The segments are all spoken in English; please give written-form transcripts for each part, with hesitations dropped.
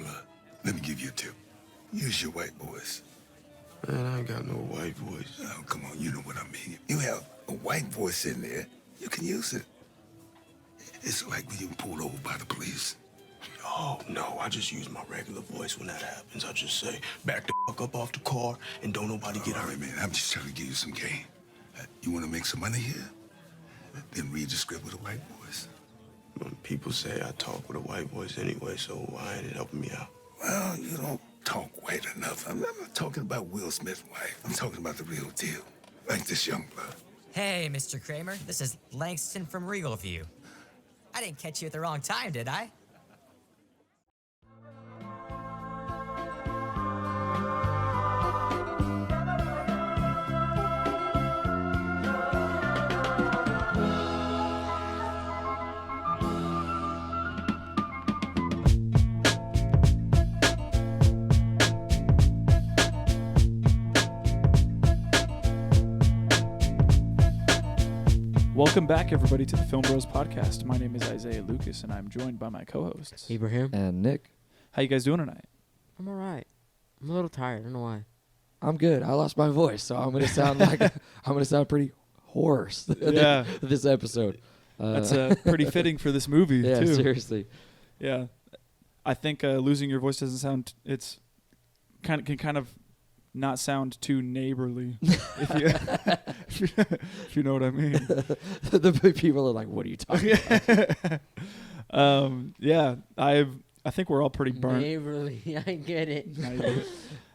blood. Let me give you a tip. Use your white voice. Man, I ain't got no white voice. Oh, come on, you know what I mean. You have a white voice in there. You can use it. It's like when you pulled over by the police. Oh, no, I just use my regular voice when that happens. I just say, back the fuck up off the car and don't nobody get All hurt. right, man, I'm just trying to give you some game. You want to make some money here? Then read the script with a white voice. People say I talk with a white voice anyway, so why ain't it helping me out? Well, you don't talk white enough. I'm not talking about Will Smith's wife. I'm talking about the real deal, like this young blood. Hey, Mr. Kramer. This is Langston from Regal View. I didn't catch you at the wrong time, did I? Welcome back, everybody, to the Film Bros Podcast. My name is Isaiah Lucas, and I'm joined by my co-hosts. Ibrahim. And Nick. How you guys doing tonight? I'm all right. I'm a little tired. I don't know why. I'm good. I lost my voice, so I'm gonna sound pretty hoarse. Yeah. This episode. That's pretty fitting for this movie, yeah, too. seriously. Yeah. I think losing your voice doesn't sound. It's can kind of not sound too neighborly, if you know what I mean. The people are like, "What are you talking about?" Yeah, I think we're all pretty burnt. Neighborly, I get it.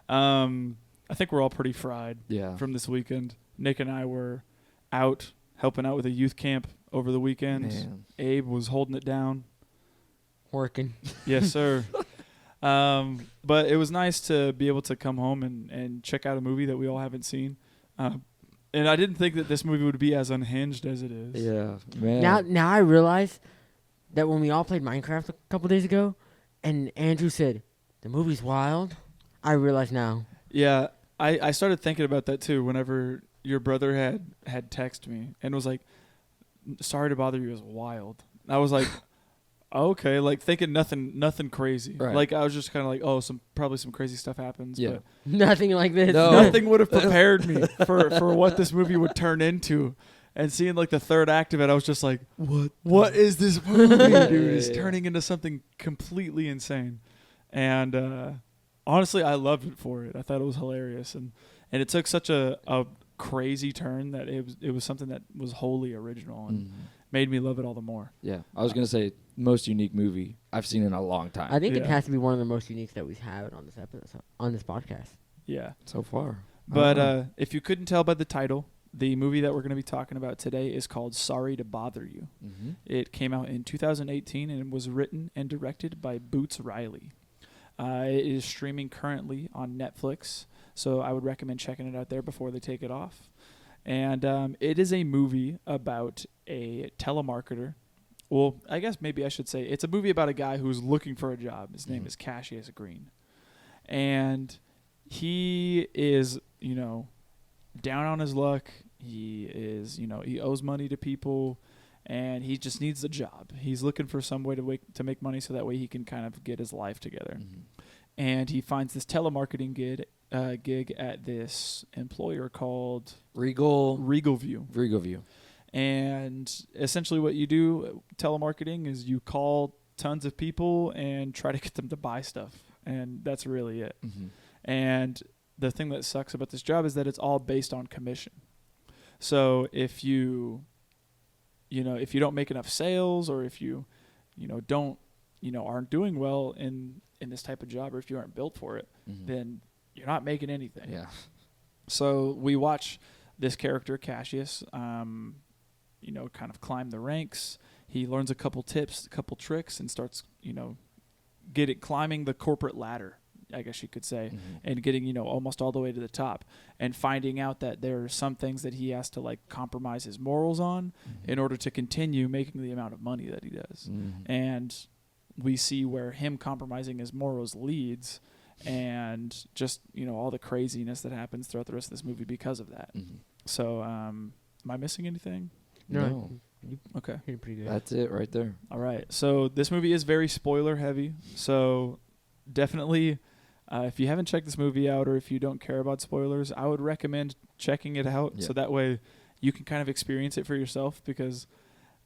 I think we're all pretty fried. Yeah. From this weekend. Nick and I were out helping out with a youth camp over the weekend. Man. Abe was holding it down. Working. Yes, sir. But it was nice to be able to come home and check out a movie that we all haven't seen. And I didn't think that this movie would be as unhinged as it is. Yeah, man. Now I realize that when we all played Minecraft a couple days ago, and Andrew said the movie's wild, I realize now. Yeah, I started thinking about that too. Whenever your brother had texted me and was like, "Sorry to bother you," is wild. I was like. Okay, like thinking nothing crazy. Right. Like I was just kind of like, oh, probably some crazy stuff happens. Yeah. But Nothing like this. No. nothing would have prepared me for what this movie would turn into. And seeing like the third act of it, I was just like, what is this movie, dude? It's turning into something completely insane. And honestly, I loved it for it. I thought it was hilarious, and it took such a crazy turn that it was something that was wholly original and made me love it all the more. Yeah, I was gonna say most unique movie I've seen in a long time. I think it has to be one of the most unique that we've had on this episode, on this podcast. Yeah. So far. But if you couldn't tell by the title, the movie that we're going to be talking about today is called Sorry to Bother You. Mm-hmm. It came out in 2018 and it was written and directed by Boots Riley. It is streaming currently on Netflix, so I would recommend checking it out there before they take it off. And it is a movie about a telemarketer. Well, I guess maybe I should say it's a movie about a guy who's looking for a job. His name is Cassius Green. And he is, down on his luck. He is, he owes money to people, and he just needs a job. He's looking for some way to make money so that way he can kind of get his life together. Mm-hmm. And he finds this telemarketing gig at this employer called Regal View. And essentially what you do, telemarketing, is you call tons of people and try to get them to buy stuff. And that's really it. Mm-hmm. And the thing that sucks about this job is that it's all based on commission. So if you don't make enough sales, or if you aren't doing well in this type of job, or if you aren't built for it, then you're not making anything. Yeah. So we watch this character, Cassius, kind of climb the ranks. He learns a couple tips, a couple tricks, and starts, climbing the corporate ladder, I guess you could say, and getting, almost all the way to the top, and finding out that there are some things that he has to compromise his morals on in order to continue making the amount of money that he does. And we see where him compromising his morals leads, and just, all the craziness that happens throughout the rest of this movie because of that. So, am I missing anything? No. Okay. You're pretty good. That's it right there. All right. So this movie is very spoiler heavy. So definitely, if you haven't checked this movie out or if you don't care about spoilers, I would recommend checking it out so that way you can kind of experience it for yourself, because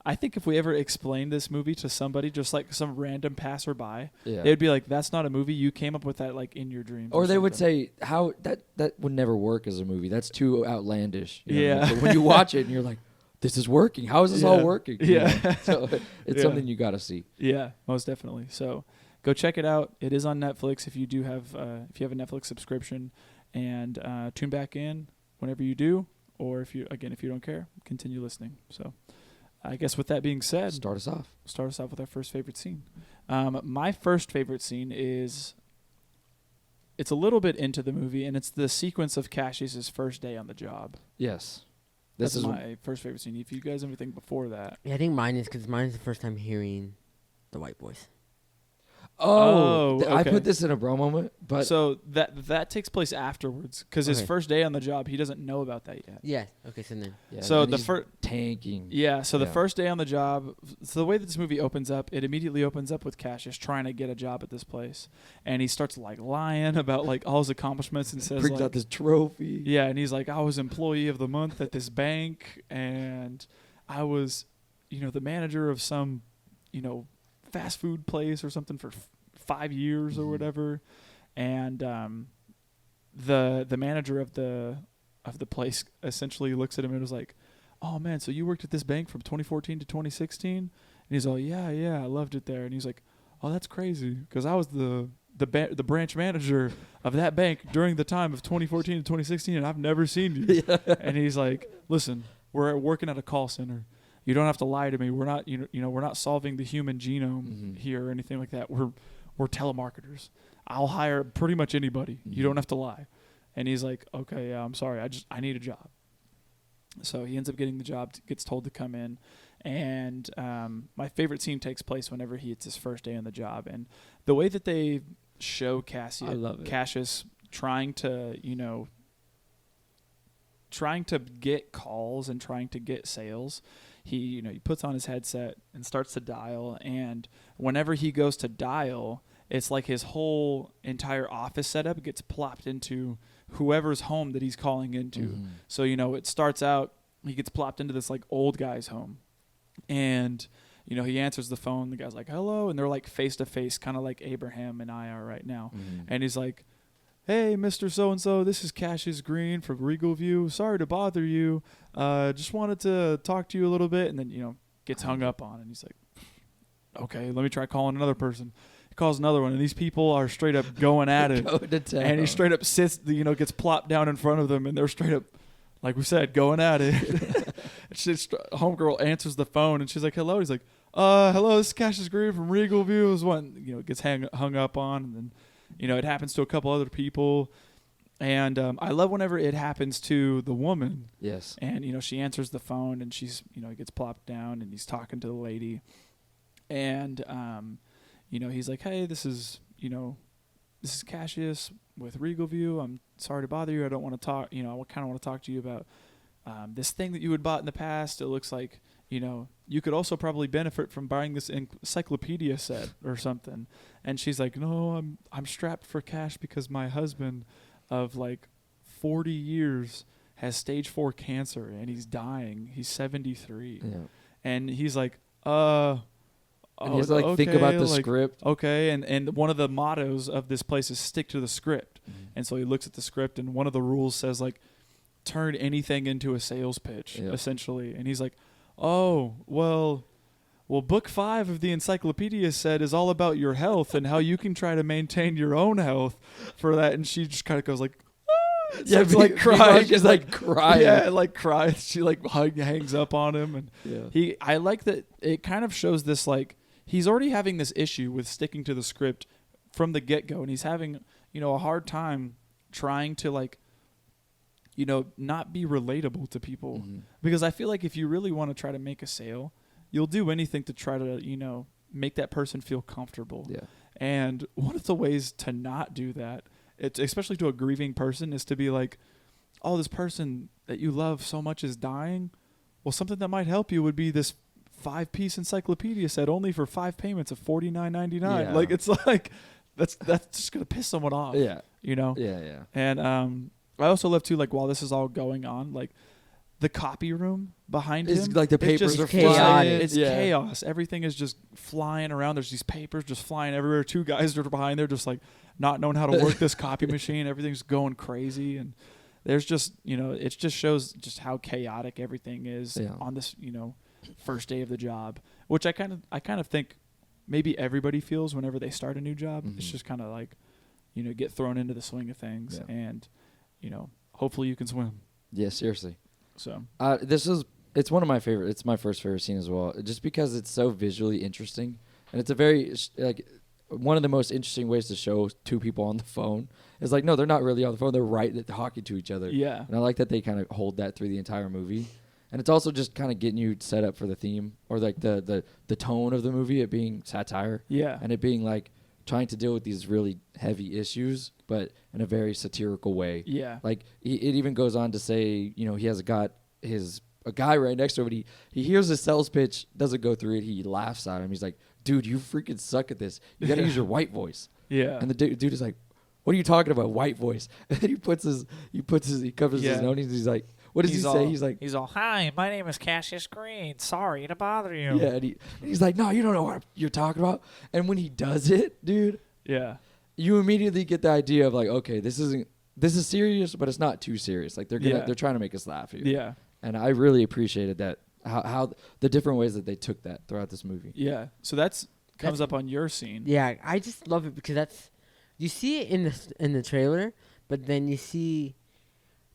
I think if we ever explained this movie to somebody, just like some random passerby, they'd be like, that's not a movie. You came up with that like in your dreams. Or they would say, how that would never work as a movie. That's too outlandish. You know what I mean? Yeah. But when you watch it and you're like, this is working. How is this all working? You know? So it's something you got to see. Yeah, most definitely. So go check it out. It is on Netflix if you do have if you have a Netflix subscription, and tune back in whenever you do, or if you don't care, continue listening. So I guess with that being said, Start us off with our first favorite scene. My first favorite scene is, it's a little bit into the movie, and it's the sequence of Cassius's first day on the job. Yes. This is my first favorite scene. If you guys have anything before that. Yeah, I think mine is because mine is the first time hearing the white voice. I put this in a bro moment, but so that takes place afterwards, because his first day on the job, he doesn't know about that yet. Yeah. Okay. So then. yeah, So and the he's first tanking. Yeah, so the first day on the job, so the way that this movie opens up, it immediately opens up with Cassius trying to get a job at this place, and he starts like lying about like all his accomplishments and says Brings like, out this trophy. yeah, and he's like, I was employee of the month at this bank, and I was, the manager of some, fast food place or something for 5 years or whatever, and the manager of the place essentially looks at him and was like, oh man, so you worked at this bank from 2014 to 2016? And he's all, yeah, I loved it there. And he's like, oh, that's crazy, because I was the branch manager of that bank during the time of 2014 to 2016, and I've never seen you. And he's like, listen, we're working at a call center. You don't have to lie to me. We're not, we're not solving the human genome here or anything like that. We're telemarketers. I'll hire pretty much anybody. You don't have to lie. And he's like, okay, yeah, I'm sorry. I need a job. So he ends up getting the job, gets told to come in. And my favorite scene takes place whenever it's his first day on the job. And the way that they show Cassius trying to get calls and trying to get sales, he puts on his headset and starts to dial. And whenever he goes to dial, it's like his whole entire office setup gets plopped into whoever's home that he's calling into. So, it starts out, he gets plopped into this like old guy's home, and, he answers the phone. The guy's like, hello. And they're like face to face, kind of like Abraham and I are right now. And he's like, hey, Mr. So-and-so, this is Cassius Green from Regal View. Sorry to bother you. Just wanted to talk to you a little bit. And then, gets hung up on. And he's like, okay, let me try calling another person. Calls another one, and these people are straight up going at it. And he straight up sits, gets plopped down in front of them, and they're straight up, like we said, going at it. Homegirl answers the phone, and she's like, hello. He's like, hello, this is Cassius Green from Regal View. Is one, gets hung up on, and then, it happens to a couple other people. And I love whenever it happens to the woman. Yes. And, she answers the phone, and she's, gets plopped down, and he's talking to the lady. And, he's like, hey, this is Cassius with Regal View. I'm sorry to bother you. I don't want to talk, I kind of want to talk to you about this thing that you had bought in the past. It looks like, you could also probably benefit from buying this encyclopedia set or something. And she's like, no, I'm strapped for cash because my husband of like 40 years has stage 4 cancer and he's dying. He's 73. Yeah. And he's like, and he has to like think about the script. Okay, and one of the mottos of this place is stick to the script. And so he looks at the script, and one of the rules says like, turn anything into a sales pitch, essentially. And he's like, oh, well, book 5 of the encyclopedia set is all about your health and how you can try to maintain your own health for that. And she just kind of goes like, yeah, like crying. She's like crying. Yeah, like cries. She like hangs up on him, and I like that it kind of shows this like he's already having this issue with sticking to the script from the get go, and he's having a hard time trying to like not be relatable to people, because I feel like if you really want to try to make a sale, you'll do anything to try to make that person feel comfortable. Yeah, and one of the ways to not do that, especially to a grieving person, is to be like, oh, this person that you love so much is dying. Well, something that might help you would be this 5-piece encyclopedia set only for 5 payments of $49.99. Yeah. Like, it's like, that's just gonna piss someone off. Yeah. You know. Yeah. And I also love too, like, while this is all going on, like the copy room behind It's him, like the it's papers just are chaotic. flying. It's Yeah. chaos. Everything is just flying around. There's these papers just flying everywhere. Two guys are behind there, just like not knowing how to work this copy machine. Everything's going crazy, and there's just, you know, it just shows just how chaotic everything is on this, you know, first day of the job, which I kind of think maybe everybody feels whenever they start a new job. It's just kind of like, you know, get thrown into the swing of things, and, you know, hopefully you can swim. Yeah, seriously. So it's one of my favorite. It's my first favorite scene as well, just because it's so visually interesting, and it's a very like one of the most interesting ways to show two people on the phone is like, no, they're not really on the phone. They're talking to each other. Yeah. And I like that they kind of hold that through the entire movie. And it's also just kind of getting you set up for the theme, or like the tone of the movie, it being satire. Yeah. And it being like trying to deal with these really heavy issues, but in a very satirical way. Yeah. Like it even goes on to say, you know, he has a guy right next to him, and he hears his sales pitch, doesn't go through it. He laughs at him. He's like, dude, you freaking suck at this. You got to use your white voice. Yeah. And the dude is like, what are you talking about, white voice? And then he covers his nose, and he's like, what does he say? He's all, hi, my name is Cassius Green. Sorry to bother you. Yeah, and he's like, no, you don't know what you're talking about. And when he does it, dude, yeah, you immediately get the idea of like, okay, this is serious, but it's not too serious. Like they're trying to make us laugh here. Yeah. And I really appreciated that, how the different ways that they took that throughout this movie. Yeah. So comes up on your scene. Yeah, I just love it because you see it in the trailer, but then you see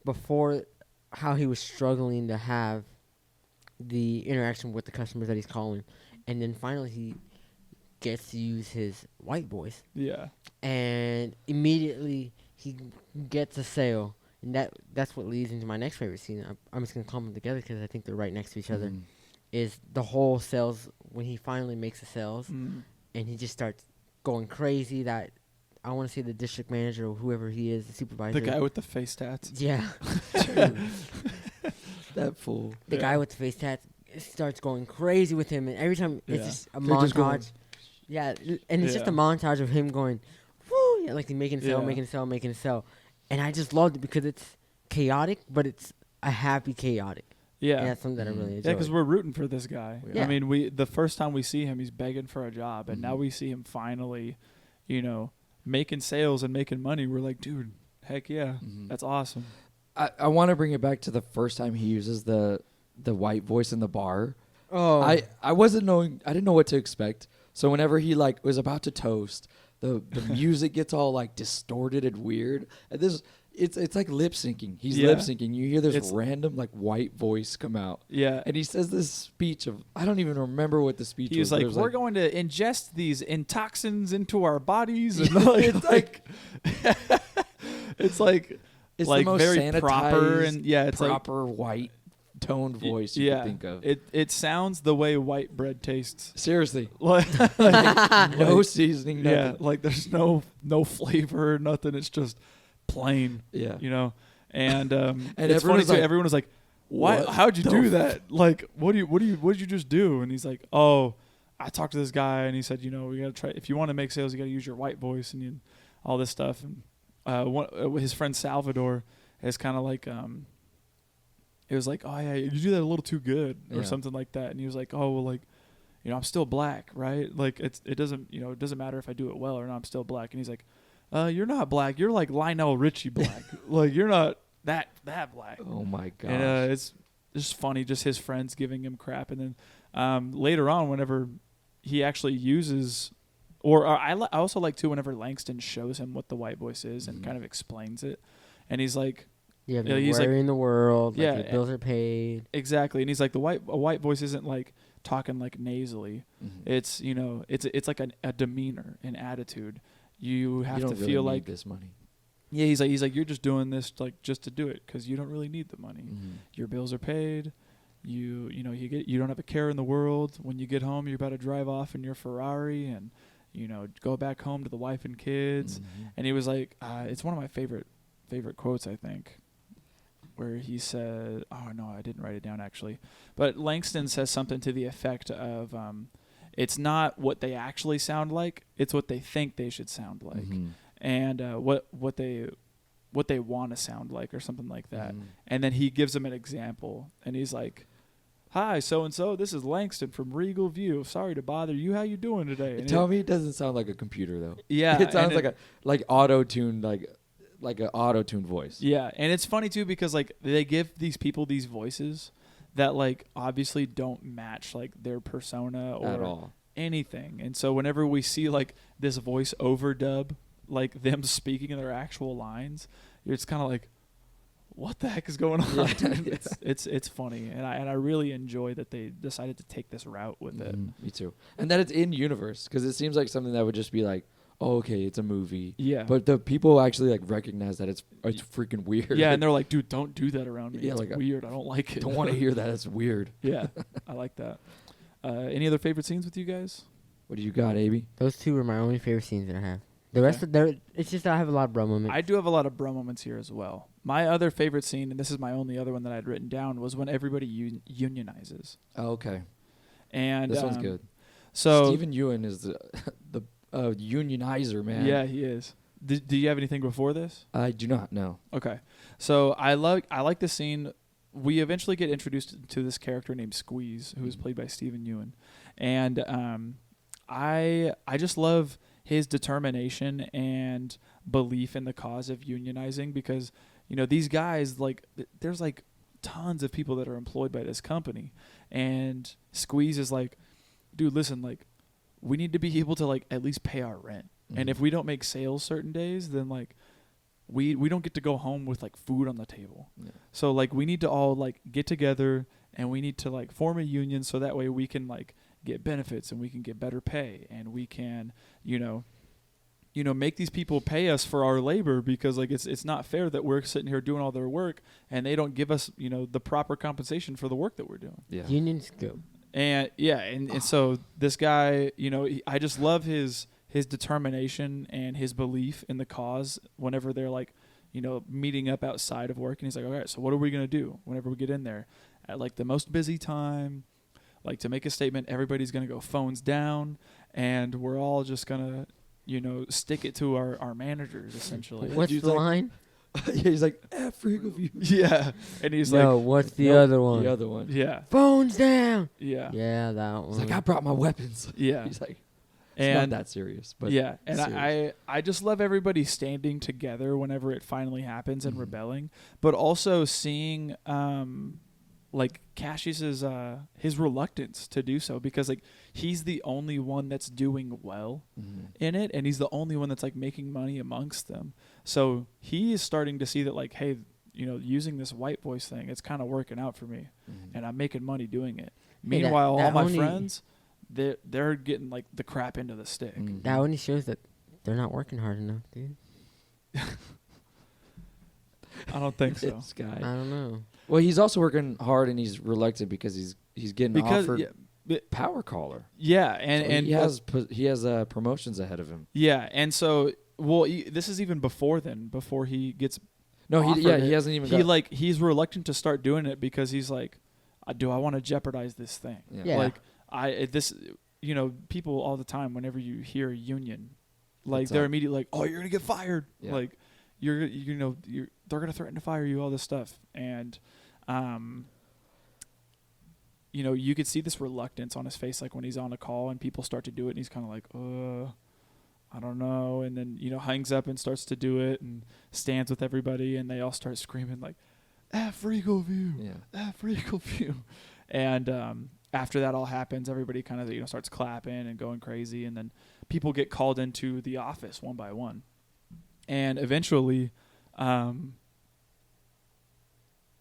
before how he was struggling to have the interaction with the customers that he's calling, and then finally he gets to use his white voice. Yeah. And immediately he gets a sale, and that's what leads into my next favorite scene. I'm just gonna clump them together because I think they're right next to each other. Is the whole sales when he finally makes the sales, and he just starts going crazy. That I want to say the district manager or whoever he is, the supervisor, The guy with the face tats. yeah, That fool. the guy with the face tats starts going crazy with him, and every time it's just a They're just going- montage. Yeah, and it's just a montage of him going, woo, yeah, like making a sale, Yeah. making a sale, making a sale. And I just loved it because it's chaotic, but it's a happy chaotic. Yeah. And that's something that I really enjoy. Yeah, because we're rooting for this guy. Yeah. I mean, the first time we see him, he's begging for a job, and now we see him finally, you know, making sales and making money. We're like, dude, heck yeah, that's awesome. I want to bring it back to the first time he uses the white voice in the bar. Oh. I didn't know what to expect. So whenever he like was about to toast, the music gets all like distorted and weird. And it's like lip syncing. He's lip syncing. You hear this random like white voice come out. Yeah. And he says this speech of, I don't even remember what the speech He was was. like, It we're going to ingest these toxins into our bodies. And it's like, it's like, it's like the most very sanitized, proper and it's proper white toned voice you could think of. It sounds the way white bread tastes. Seriously. Like, No seasoning, nothing. yeah, like there's no flavor, nothing. It's just plain. Yeah. You know, and And it's funny everyone's too. like, Everyone was like, "Why? "What How'd you the do that? Like, what did you just do?" And he's like, "Oh, I talked to this guy, and he said, you know, we gotta try. If you want to make sales, you gotta use your white voice and all this stuff." And his friend Salvador is kind of like, it was like, "Oh yeah, you do that a little too good," or something like that. And he was like, "Oh well, like, you know, I'm still black, right? Like it doesn't matter if I do it well or not. I'm still black." And he's like, "You're not black. You're like Lionel Richie black. Like you're not that black." Oh my gosh. And it's just funny, just his friends giving him crap. And then later on, whenever he actually uses, or I also like too, whenever Langston shows him what the white voice is and kind of explains it, and he's like, You have he's nowhere like- in the world. Like yeah, your bills are paid. exactly. And he's like, a white voice isn't like talking like nasally. It's it's like a demeanor, an attitude. You have you don't to really feel need like this money. Yeah, he's like you're just doing this like just to do it because you don't really need the money. Your bills are paid. You don't have a care in the world. When you get home, you're about to drive off in your Ferrari and go back home to the wife and kids. And he was like, it's one of my favorite quotes, I think, where he said, "Oh no, I didn't write it down actually," but Langston says something to the effect of, it's not what they actually sound like, it's what they think they should sound like, Mm-hmm. and what they want to sound like or something like that. Mm-hmm. And then he gives them an example, and he's like, "Hi, so and so. This is Langston from Regal View. Sorry to bother you. How you doing today?" And Tell me it doesn't sound like a computer though. Yeah, it sounds and like auto-tuned, like an auto-tuned voice. Yeah, and it's funny too because like they give these people these voices that like obviously don't match like their persona or At all. anything. And so whenever we see like this voice overdub, like them speaking their actual lines, it's kind of like, what the heck is going on? Yeah. Dude? It's funny, and I really enjoy that they decided to take this route with it. Me too. And that it's in universe, because it seems like something that would just be like, oh, okay, it's a movie. Yeah. But the people actually like recognize that it's freaking weird. Yeah, and they're like, dude, don't do that around me. Yeah, It's like, weird. I don't like it. don't want to hear that. It's weird. Yeah, I like that. Any other favorite scenes with you guys? What do you got, AB? Those two were my only favorite scenes that I have. The rest of it's just I have a lot of bro moments. I do have a lot of bro moments here as well. My other favorite scene, and this is my only other one that I'd written down, was when everybody unionizes. Oh, okay. And This one's good. So Stephen Ewan is the unionizer, man. yeah, he is. Do you have anything before this? I do not know. Okay, so I like this scene. We eventually get introduced to this character named Squeeze, who is played by Stephen Ewan, and I just love his determination and belief in the cause of unionizing, because you know these guys, like there's like tons of people that are employed by this company, and Squeeze is like, dude, listen, like we need to be able to like at least pay our rent, and if we don't make sales certain days, then like we don't get to go home with like food on the table. Yeah. So like we need to all like get together, and we need to like form a union so that way we can like get benefits, and we can get better pay, and we can you know make these people pay us for our labor, because like it's not fair that we're sitting here doing all their work and they don't give us the proper compensation for the work that we're doing. Yeah. Unions go. And yeah, and so this guy, I just love his determination and his belief in the cause whenever they're like, meeting up outside of work, and he's like, all right, so what are we going to do whenever we get in there at like the most busy time, like to make a statement, everybody's going to go phones down, and we're all just going to, stick it to our managers essentially. What's He's the like- line? Yeah, he's like, freak of you. Yeah. And he's No, like, what's the Nope, other one? The other one. yeah. Phones down. Yeah. Yeah, that He's one. like, I brought my weapons. Yeah. He's like, it's And not that serious, but yeah, and serious. I just love everybody standing together whenever it finally happens and Mhm. rebelling, but also seeing like Cassius's his reluctance to do so, because like he's the only one that's doing well Mhm. in it, and he's the only one that's like making money amongst them. So he is starting to see that like, hey, using this white voice thing, it's kind of working out for me, Mhm. and I'm making money doing it. Hey, that- Meanwhile, that all my only- friends, they're getting like the crap into the stick. Mhm. That only shows that they're not working hard enough, dude. I don't think so. This guy. I don't know. Well, he's also working hard, and he's reluctant because he's getting offered yeah, power caller. yeah, and He has promotions ahead of him. yeah, and so this is even before then, before he gets No, offered he it. hasn't even. He got, like he's reluctant to start doing it because he's like, do I want to jeopardize this thing? Yeah. Like people all the time, whenever you hear union, like What's they're up? immediately like, oh, you're gonna get fired. Yeah. Like they're gonna threaten to fire you, all this stuff, and you could see this reluctance on his face, like when he's on a call and people start to do it, and he's kind of like, I don't know, and then hangs up and starts to do it and stands with everybody, and they all start screaming like, F Regal View, Yeah. F Regal View, and after that all happens, everybody kind of starts clapping and going crazy, and then people get called into the office one by one, and eventually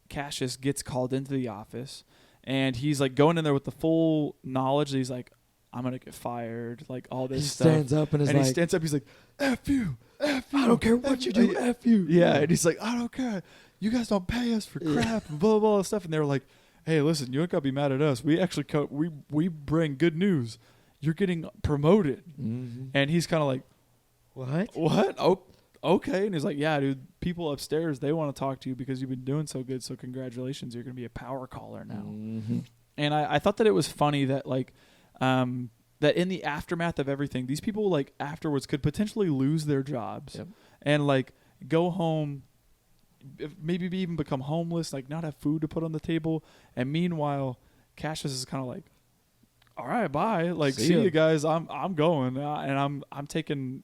Cassius gets called into the office, and he's like going in there with the full knowledge that he's like, I'm gonna get fired, like all this he stuff. stands up and is And like, he stands up, he's like, F you, F you. I don't care what you do, F you. Yeah, and he's like, I don't care. You guys don't pay us for crap and blah, blah, blah stuff. And they were like, hey, listen, you don't got to be mad at us. We actually we bring good news. You're getting promoted. Mhm. And he's kind of like, What? what? Oh, okay. And he's like, yeah, dude, people upstairs, they want to talk to you because you've been doing so good. So congratulations. You're going to be a power caller now. Mhm. And I thought that it was funny that like that in the aftermath of everything, these people like afterwards could potentially lose their jobs Yep. and like go home, maybe even become homeless, like not have food to put on the table. And meanwhile, Cassius is kind of like, all right, bye. Like, see ya. you guys. I'm going, and I'm taking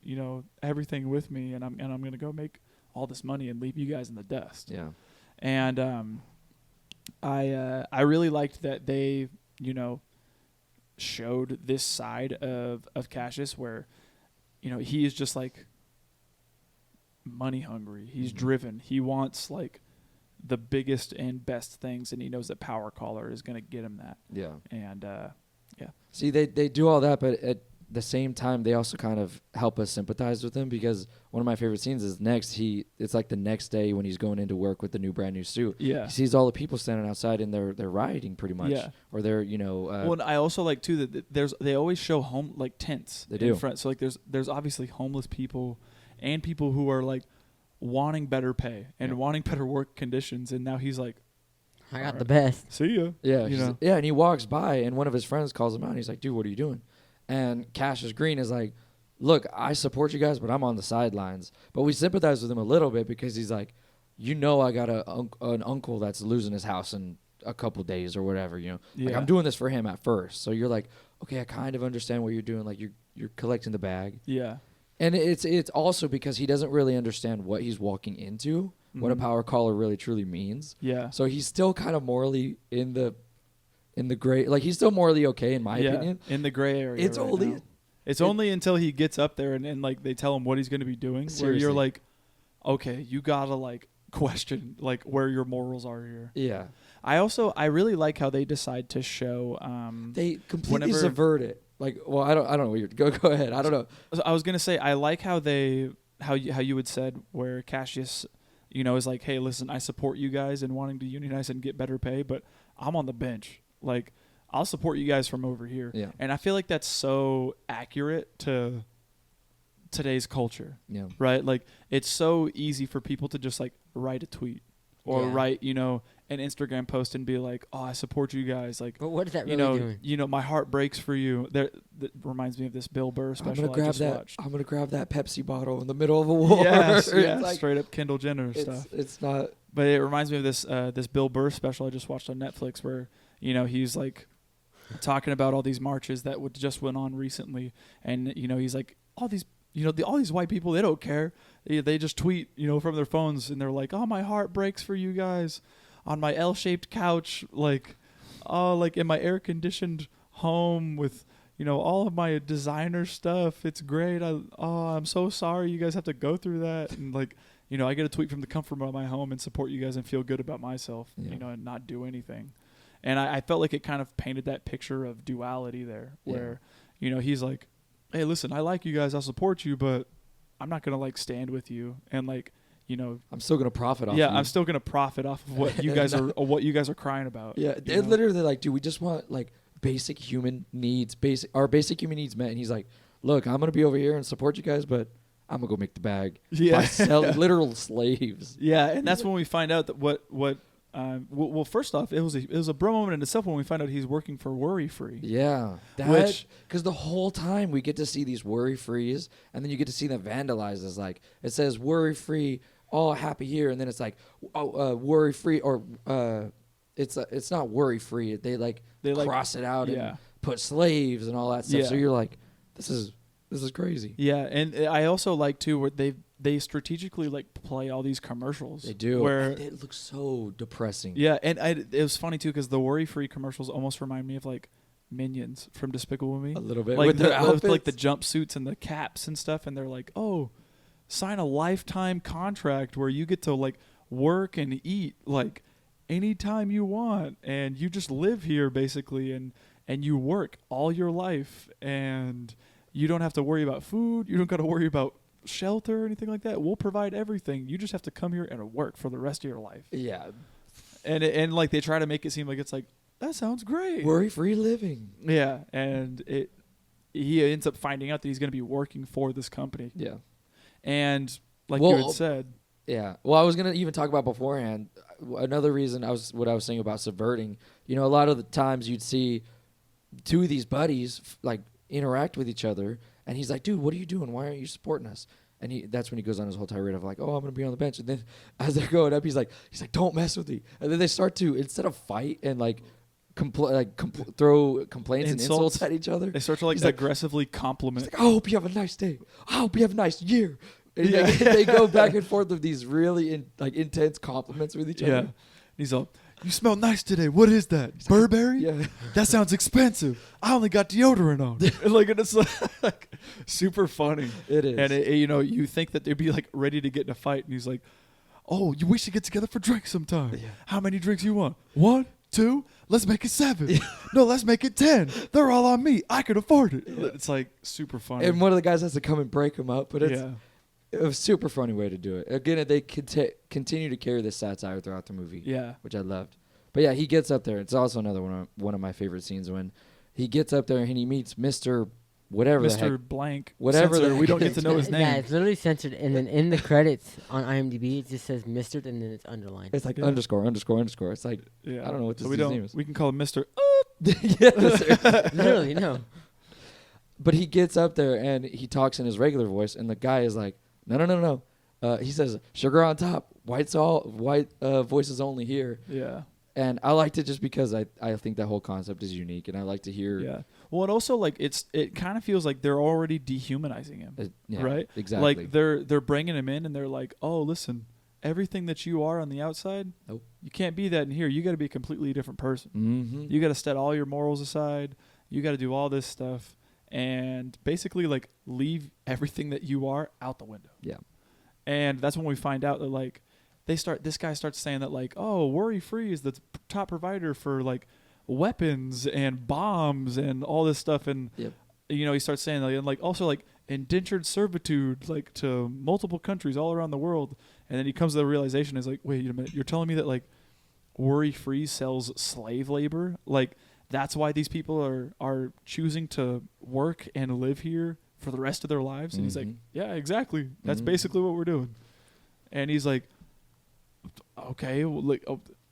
everything with me, and I'm gonna go make all this money and leave you guys in the dust. Yeah. And I really liked that they showed this side of Cassius where he is just like money hungry. He's driven. He wants like the biggest and best things, and he knows that Power Caller is gonna get him that. Yeah. And See, they do all that, but at the same time, they also kind of help us sympathize with him, because one of my favorite scenes is it's like the next day when he's going into work with the brand new suit. Yeah. He sees all the people standing outside and they're rioting pretty much. Yeah. Or they're, well, and I also like too that they always show home like tents They in do. front. So like there's obviously homeless people and people who are like wanting better pay and wanting better work conditions, and now he's like, I got the best. see ya. Yeah, You know? yeah, and he walks by, and one of his friends calls him out. And he's like, "Dude, what are you doing?" And Cassius Green is like, "Look, I support you guys, but I'm on the sidelines." But we sympathize with him a little bit because he's like, I got an uncle that's losing his house in a couple days or whatever. Like, Yeah. I'm doing this for him at first. So you're like, okay, I kind of understand what you're doing. Like you're collecting the bag, Yeah. and it's also because he doesn't really understand what he's walking into, what a power caller really truly means. Yeah. So he's still kind of morally in the gray. Like, he's still morally okay, in my opinion. in the gray area. It's right only now. It's only until he gets up there and like they tell him what he's going to be doing, where Seriously. you're like, okay, you gotta like question like where your morals are here. Yeah. I really like how they decide to show. They completely whenever- subvert it. Like, well, I don't know. What go ahead. I don't know. I was gonna say I like how you had said where Cassius, is like, hey, listen, I support you guys in wanting to unionize and get better pay, but I'm on the bench. Like, I'll support you guys from over here. Yeah. And I feel like that's so accurate to today's culture, Yeah. right? Like, it's so easy for people to just like write a tweet or Yeah. write, an Instagram post and be like, oh, I support you guys. Like, But what is that really doing? my heart breaks for you. That reminds me of this Bill Burr I'm special gonna grab I just that. watched. I'm gonna grab that Pepsi bottle in the middle of a war. Yes, It's yeah, like, straight up Kendall Jenner stuff. It's not. But it reminds me of this Bill Burr special I just watched on Netflix where, he's like talking about all these marches that just went on recently, and he's like, all these all these white people, they don't care. They just tweet, from their phones, and they're like, oh, my heart breaks for you guys on my L-shaped couch, like in my air-conditioned home with all of my designer stuff. It's great. I'm so sorry you guys have to go through that. And like, I get a tweet from the comfort of my home and support you guys and feel good about myself, Yeah. and not do anything. And I felt like it kind of painted that picture of duality there where, he's like, hey, listen, I like you guys. I'll support you, but I'm not going to like stand with you. And like, I'm still gonna profit off. yeah, you. I'm still going to profit off of what you guys are crying about. Yeah, they're literally like, dude, we just want like basic human needs, our basic human needs met. And he's like, look, I'm gonna be over here and support you guys, but I'm gonna go make the bag. Yeah. By selling literal slaves. Yeah, and that's when we find out that well, first off, it was a bro moment in itself when we find out he's working for Worry Free. Yeah, because the whole time we get to see these worry frees, and then you get to see them vandalized as like it says worry free, all happy here, and then it's like worry free, or it's not worry free. They cross it out and put slaves and all that stuff. Yeah. So you're like, this is crazy. Yeah, and I also like too where they strategically like play all these commercials. They do. Where And it looks so depressing. yeah, and it was funny too because the Worry Free commercials almost remind me of like Minions from Despicable Me. A little bit. Like with their outfits. like the jumpsuits and the caps and stuff, and they're like, oh, sign a lifetime contract where you get to like work and eat like anytime you want, and you just live here basically, and you work all your life, and you don't have to worry about food. You don't got to worry about shelter or anything like that. We'll provide everything. You just have to come here and work for the rest of your life. Yeah. And like they try to make it seem like it's like that sounds great. Worry-free living. Yeah, and he ends up finding out that he's going to be working for this company. Yeah. And like Well, you had said, Yeah. Well, I was gonna even talk about beforehand. Another reason what I was saying about subverting. A lot of the times you'd see two of these buddies like interact with each other. And he's like, dude, what are you doing? Why aren't you supporting us? And that's when he goes on his whole tirade of like, oh, I'm gonna be on the bench. And then as they're going up, he's like, don't mess with me. And then they start to, instead of fight and like throw complaints and insults at each other, they start to like aggressively compliment. He's like, I hope you have a nice day. I hope you have a nice year. And they go back and forth with these really intense compliments with each other. Yeah. He's all, you smell nice today. What is that? Burberry? Yeah. That sounds expensive. I only got deodorant on. And it's like super funny. It is. And you think that they'd be like ready to get in a fight, and he's like, "Oh, we should get together for drinks sometime. Yeah. How many drinks you want? 1, 2? Let's make it 7. No, let's make it 10. They're all on me. I can afford it." Yeah. It's like super funny. And one of the guys has to come and break him up, but it's a super funny way to do it. Again, they continue to carry this satire throughout the movie. Yeah, which I loved. But yeah, he gets up there. It's also another one of my favorite scenes when he gets up there and he meets Mr. whatever the heck. Mr. Blank. Whatever Censor. the We don't get to know his name. Yeah, it's literally censored, and then in the credits on IMDb, it just says Mr. and then it's underlined. It's like underscore. It's like, I don't know what his name is. We can call him Mr. Literally, no. But he gets up there and he talks in his regular voice, and the guy is like, no. He says, sugar on top, white voices only here. Yeah. And I liked it just because I think that whole concept is unique, and I like to hear. Yeah. Well, and also like it kind of feels like they're already dehumanizing him, right? Exactly. Like they're bringing him in, and they're like, oh, listen, everything that you are on the outside, you can't be that in here. You got to be a completely different person. Mm-hmm. You got to set all your morals aside. You got to do all this stuff, and basically like leave everything that you are out the window. Yeah. And that's when we find out that like this guy starts saying that like, oh, Worry Free is the top provider for like weapons and bombs and all this stuff, and he starts saying that, and like also like indentured servitude like to multiple countries all around the world. And then he comes to the realization, is like, wait a minute, you're telling me that like Worry Free sells slave labor? Like that's why these people are choosing to work and live here for the rest of their lives? And he's like, yeah, exactly. That's basically what we're doing. And he's like, okay, well, like,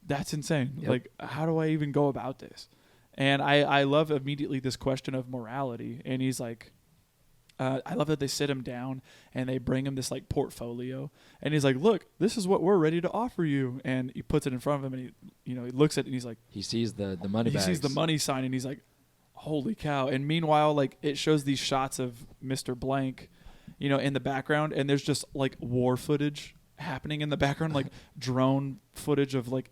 that's insane. Yep. Like, how do I even go about this? And I love immediately this question of morality. And he's like, I love that they sit him down and they bring him this like portfolio. And he's like, look, this is what we're ready to offer you. And he puts it in front of him, and he looks at it, and he's like, he sees the money bags. He sees the money sign, and he's like, holy cow. And meanwhile, like, it shows these shots of Mr. Blank, in the background, and there's just like war footage happening in the background, like drone footage of like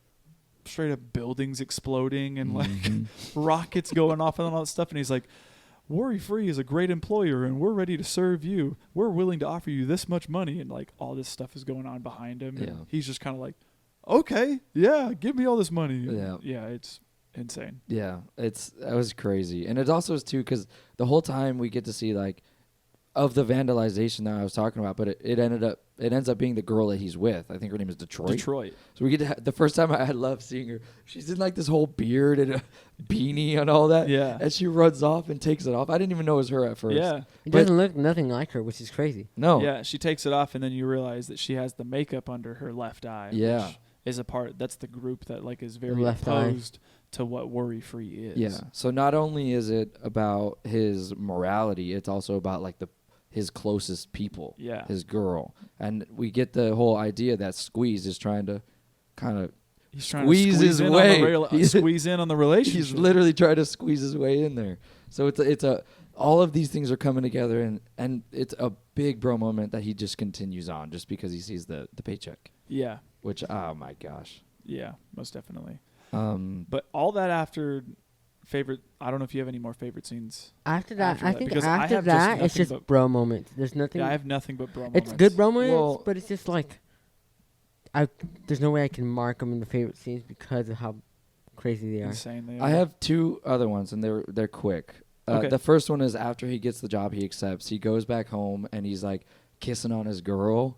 straight up buildings exploding and like rockets going off and all that stuff. And he's like, Worry Free is a great employer, and we're ready to serve you. We're willing to offer you this much money. And like all this stuff is going on behind him. Yeah. And he's just kind of like, okay, yeah, give me all this money. Yeah. It's insane. Yeah, that was crazy. And it also is too, because the whole time we get to see like of the vandalization that I was talking about, but it ends up being the girl that he's with. I think her name is Detroit. So we get to the first time I love seeing her. She's in like this whole beard and a beanie and all that. Yeah. And she runs off and takes it off. I didn't even know it was her at first. Yeah. It doesn't look nothing like her, which is crazy. No. Yeah, she takes it off, and then you realize that she has the makeup under her left eye. Yeah. Which is that's the group that like is very left opposed to what Worry Free is. Yeah. So not only is it about his morality, it's also about like his closest people. Yeah. His girl. And we get the whole idea that Squeeze is trying to kind of squeeze his way. Squeeze in on the relationship. He's literally trying to squeeze his way in there. So it's all of these things are coming together, and it's a big bro moment that he just continues on just because he sees the paycheck. Yeah. Which, oh my gosh. Yeah, most definitely. But all that after favorite, I don't know if you have any more favorite scenes. After that, I think because I after have that, it's nothing just bro moments. There's nothing. Yeah, I have nothing but bro moments. It's good bro moments, Well, but it's just like, there's no way I can mark them in the favorite scenes because of how crazy they are. Insane they are. I have two other ones, and they're quick. Okay. The first one is after he gets the job he accepts, he goes back home, and he's like kissing on his girl.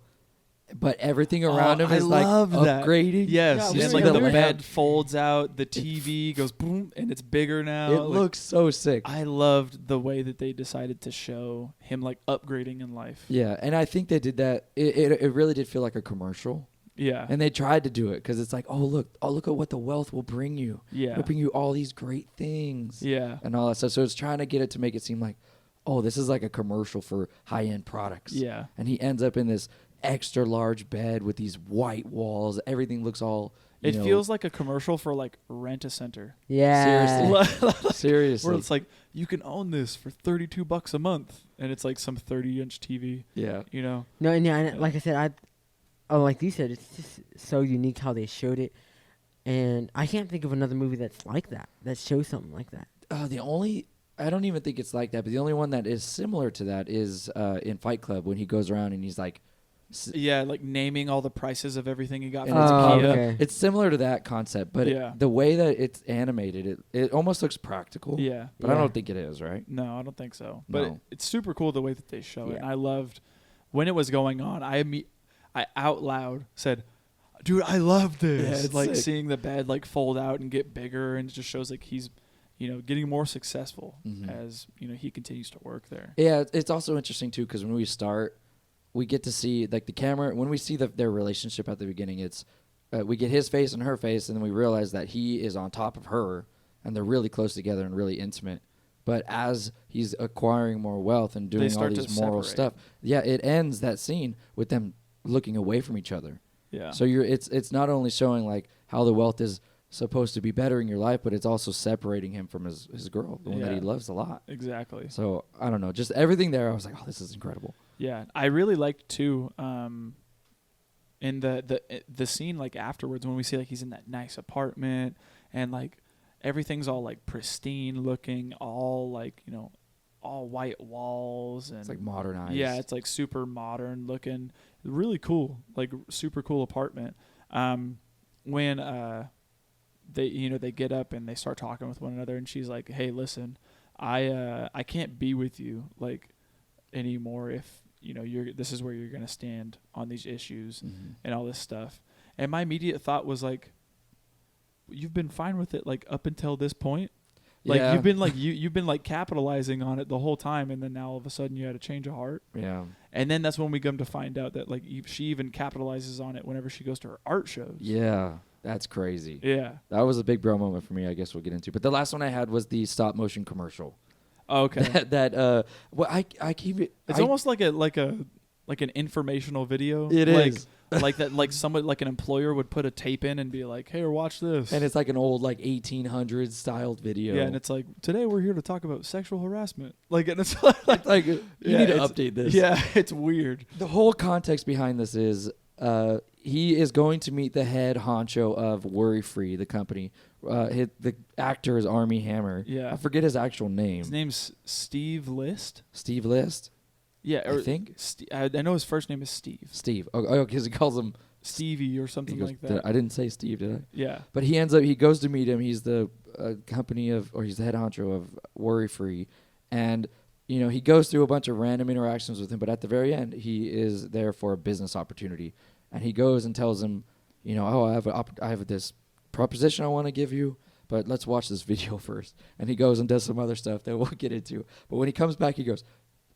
But everything around him is like upgrading. Yes, Yeah, and we like were the there. bed folds out, the TV goes boom, and it's bigger now. It Like, looks so sick. I loved the way that they decided to show him like upgrading in life. Yeah, and I think they did that. It really did feel like a commercial. Yeah, And they tried to do it because it's like, oh look at what the wealth will bring you. yeah, It'll bring you all these great things. yeah, And all that stuff. So it's trying to get it to make it seem like, oh, this is like a commercial for high-end products. Yeah. And he ends up in this extra large bed with these white walls. Everything looks all, It feels like a commercial for like Rent-A-Center. Yeah. seriously. Seriously. Where it's like, you can own this for $32 a month, and it's like some 30-inch TV. Yeah. You know. No, and yeah, and like I said, like you said, it's just so unique how they showed it, and I can't think of another movie that's like that, that shows something like that. I don't even think it's like that, but the only one that is similar to that is in Fight Club when he goes around and he's like, Yeah, like naming all the prices of everything he got and from it's Ikea. okay. it's similar to that concept, but Yeah. the way that it's animated, it almost looks practical. Yeah. But I Yeah. don't think it is, right? No, I don't think so. But No. it's super cool the way that they show it. Yeah. And I loved when it was going on. I out loud said, "Dude, I love this!" Yeah, it's like sick. seeing the bed like fold out and get bigger, and it just shows like he's, getting more successful Mhm. as he continues to work there. Yeah, it's also interesting too because when we start, we get to see like the camera. When we see their relationship at the beginning, it's we get his face and her face, and then we realize that he is on top of her, and they're really close together and really intimate. But as he's acquiring more wealth and doing all start to these moral separate. stuff, yeah, it ends that scene with them looking away from each other. Yeah. So it's not only showing like how the wealth is supposed to be bettering your life, but it's also separating him from his girl, the one that he Yeah. loves a lot. Exactly. So I don't know, just everything there. I was like, oh, this is incredible. Yeah, I really liked too. In the scene like afterwards when we see like he's in that nice apartment and like everything's all like pristine looking, all like all white walls and It's like modernized. yeah, it's like super modern looking, really cool, like super cool apartment. When they get up and they start talking with one another, and she's like, "Hey, listen, I can't be with you like anymore if this is where you're gonna stand on these issues Mhm. and all this stuff." And my immediate thought was like, "You've been fine with it like up until this point." Like Yeah. you've been like you've been like capitalizing on it the whole time, and then now all of a sudden you had a change of heart. Yeah. And then that's when we come to find out that like she even capitalizes on it whenever she goes to her art shows. Yeah. That's crazy. Yeah. That was a big bro moment for me. I guess we'll get into. But the last one I had was the stop motion commercial. Okay. Well, I keep it. It's almost like an informational video. It like, is. like that. Like somebody, like an employer would put a tape in and be like, "Hey, watch this." And it's like an old like 1800s styled video. yeah, and it's like, today we're here to talk about sexual harassment. Like, and it's like, like you yeah, need to it's- update this. Yeah, it's weird. The whole context behind this is he is going to meet the head honcho of Worry Free, the company. The actor is Armie Hammer. Yeah. I forget his actual name. His name's Steve List. Steve List. Yeah, I think. I know his first name is Steve. Steve. Oh, because he calls him. Stevie or He something goes, like that. I didn't say Steve, did I? Yeah. But he goes to meet him. He's the he's the head honcho of Worry Free, and he goes through a bunch of random interactions with him. But at the very end, he is there for a business opportunity, and he goes and tells him, oh, I have this proposition I want to give you, but let's watch this video first. And he goes and does some other stuff that we'll get into. But when he comes back, he goes,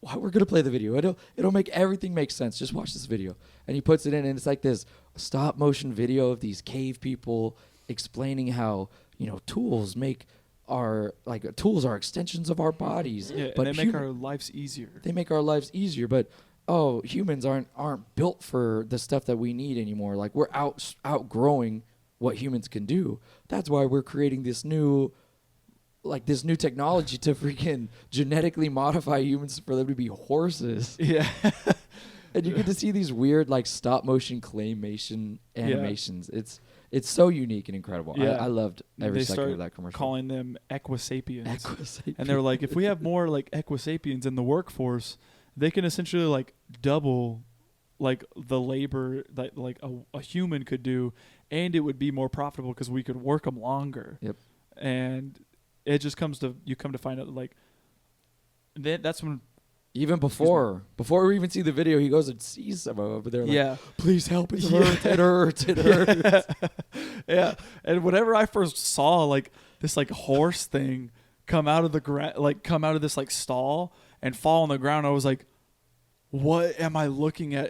"Why we're gonna play the video? It'll make everything make sense. Just watch this video." And he puts it in, and it's like this stop motion video of these cave people explaining how tools are extensions of our bodies. Yeah, but and they make our lives easier. they make our lives easier. But humans aren't built for the stuff that we need anymore. Like we're outgrowing what humans can do. That's why we're creating this new technology to freaking genetically modify humans for them to be horses. Yeah. And you get to see these weird like stop motion claymation animations. It's so unique and incredible. Yeah. I loved every They second start of that commercial. calling them equisapiens. Equisapiens. And they're like, if we have more like equisapiens in the workforce, they can essentially like double like the labor that like a human could do, and it would be more profitable because we could work them longer. Yep. And it just come to find out like that's when Even before we even see the video, he goes and sees some of them, but they're like, yeah. "Please help! It Yeah. hurts! It hurts! It hurts!" Yeah. And whenever I first saw like this like horse thing come out of come out of this like stall and fall on the ground, I was like, what am I looking at?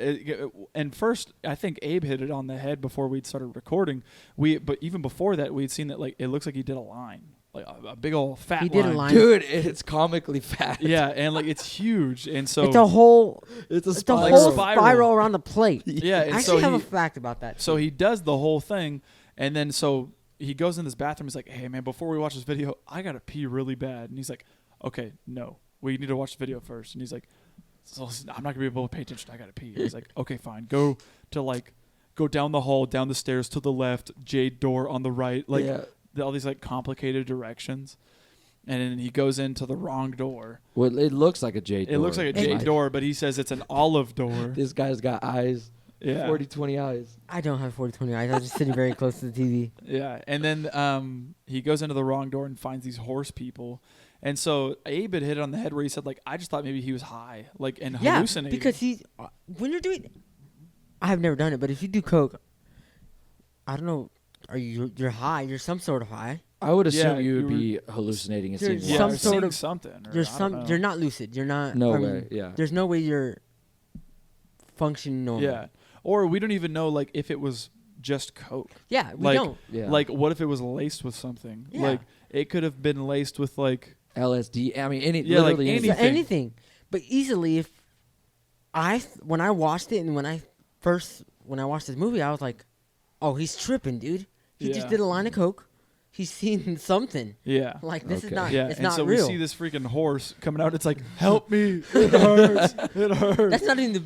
And first, I think Abe hit it on the head before we'd started recording. But even before that, we'd seen that like it looks like he did a line. like a big old fat He did a line. line. Dude, it's comically fat. Yeah, and like it's huge, and so It's a whole It's a it's a spiral. whole Spiral. spiral around the plate. yeah, I and actually so have he, a fact about that. so he does the whole thing, and then so he goes in this bathroom. He's like, "Hey man, before we watch this video, I gotta pee really bad." And he's like, "Okay, no, we need to watch the video first." And he's like, "So listen, I'm not gonna be able to pay attention. I gotta pee." And he's like, "Okay, fine. Go down the hall, down the stairs to the left, jade door on the right, like Yeah. all these like complicated directions." And then he goes into the wrong door. Well, it looks like a jade door. It looks like a jade door, but he says it's an olive door. This guy's got eyes. Yeah. 40-20 eyes. I don't have 40/20 eyes. I was just sitting very close to the TV. Yeah, and then he goes into the wrong door and finds these horse people, and so Abe had hit it on the head where he said like I just thought maybe he was high, like and Yeah, hallucinating. because he's when you're doing. I have never done it, but if you do coke, I don't know. You're high? You're some sort of high. I would assume Yeah, you would you be hallucinating and There's seeing yeah, some or lights. sort seeing of- something. Or There's I don't some. know. You're not lucid. You're not. No I way. mean, Yeah. There's no way you're functioning normal. Yeah, or we don't even know like if it was just coke. Yeah. We Like- don't. Yeah. Like what if it was laced with something? Yeah. Like it could have been laced with like LSD. I mean, Yeah, like literally anything. Anything. But easily, if when I watched it and when I watched this movie, I was like, oh, he's tripping, dude. He Yeah. just did a line of coke. He's seen something. yeah. Like this is Okay. not. Yeah, It's and not so real. we see this freaking horse coming out. It's like, help me! It hurts! It hurts! That's not even the.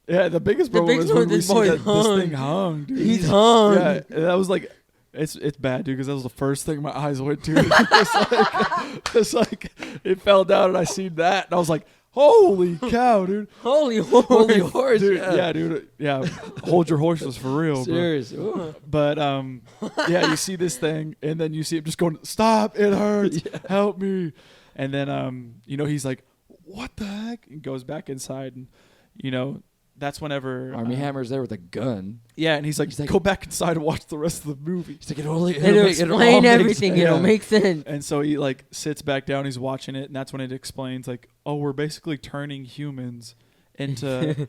Yeah, the biggest The problem biggest is when one, we this see boy that this hung. thing hung, dude. He's hung. Yeah, and that was like, it's bad, dude, because that was the first thing my eyes went to. it's like it fell down, and I seen that, and I was like, holy cow, dude! Holy horse. Holy horse. Dude, yeah. dude, yeah. Hold your horses for real, bro. Serious. Ooh. But yeah, you see this thing, and then you see him just going, "Stop! It hurts! Help me!" And then he's like, "What the heck?" And goes back inside, and that's whenever Army Hammer's there with a gun. Yeah, and he's like, like- "Go back inside and watch the rest of the movie." He's like, it'll It'll explain everything. It'll make sense. And so he like sits back down, he's watching it, and that's when it explains like, "Oh, we're basically turning humans into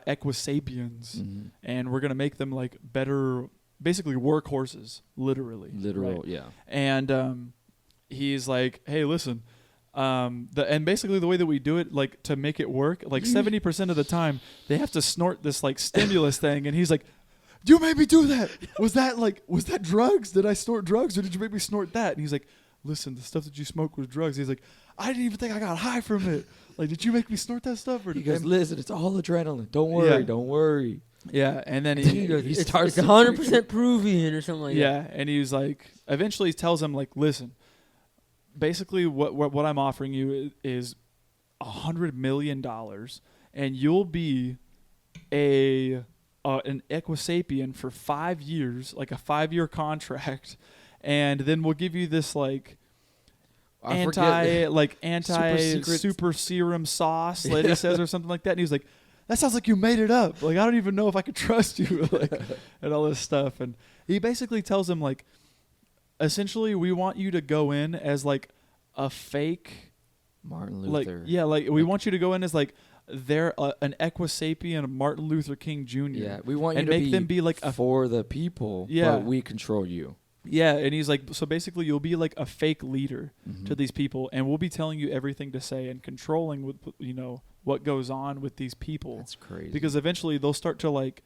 equisapiens, Mm-hmm. and we're gonna make them like better, basically workhorses, literally, Literal, right? yeah. And he's like, "Hey, listen." And basically the way that we do it, like to make it work, like 70% of the time they have to snort this like stimulus thing, and he's like, "You made me do that. Was that drugs? Did I snort drugs, or did you make me snort that?" And he's like, "Listen, the stuff that you smoked was drugs." He's like, "I didn't even think I got high from it. Like, did you make me snort that stuff?" Or He goes, and- listen, it's all adrenaline. Don't worry. Yeah. Don't worry. yeah, and then He he, goes, It's starts to 100% Peruvian or something like that. yeah, and he was like, eventually he tells him like, "Listen, basically what I'm offering you is $100 million, and you'll be an equisapien for 5 years, like a 5-year contract, and then we'll give you this like I forget. anti secret- super serum sauce," lady says, or something like that. And he was like, "That sounds like you made it up. Like I don't even know if I could trust you," like, and all this stuff. And he basically tells him like, essentially, we want you to go in as like a fake, Martin like Luther. we want you to go in as like they're an equisapien Martin Luther King Jr. Yeah, we want you and to make them be like a for the people, Yeah. but we control you. yeah. And he's like, so basically, you'll be like a fake leader Mm-hmm. to these people, and we'll be telling you everything to say and controlling with what goes on with these people. That's crazy. Because eventually they'll start to like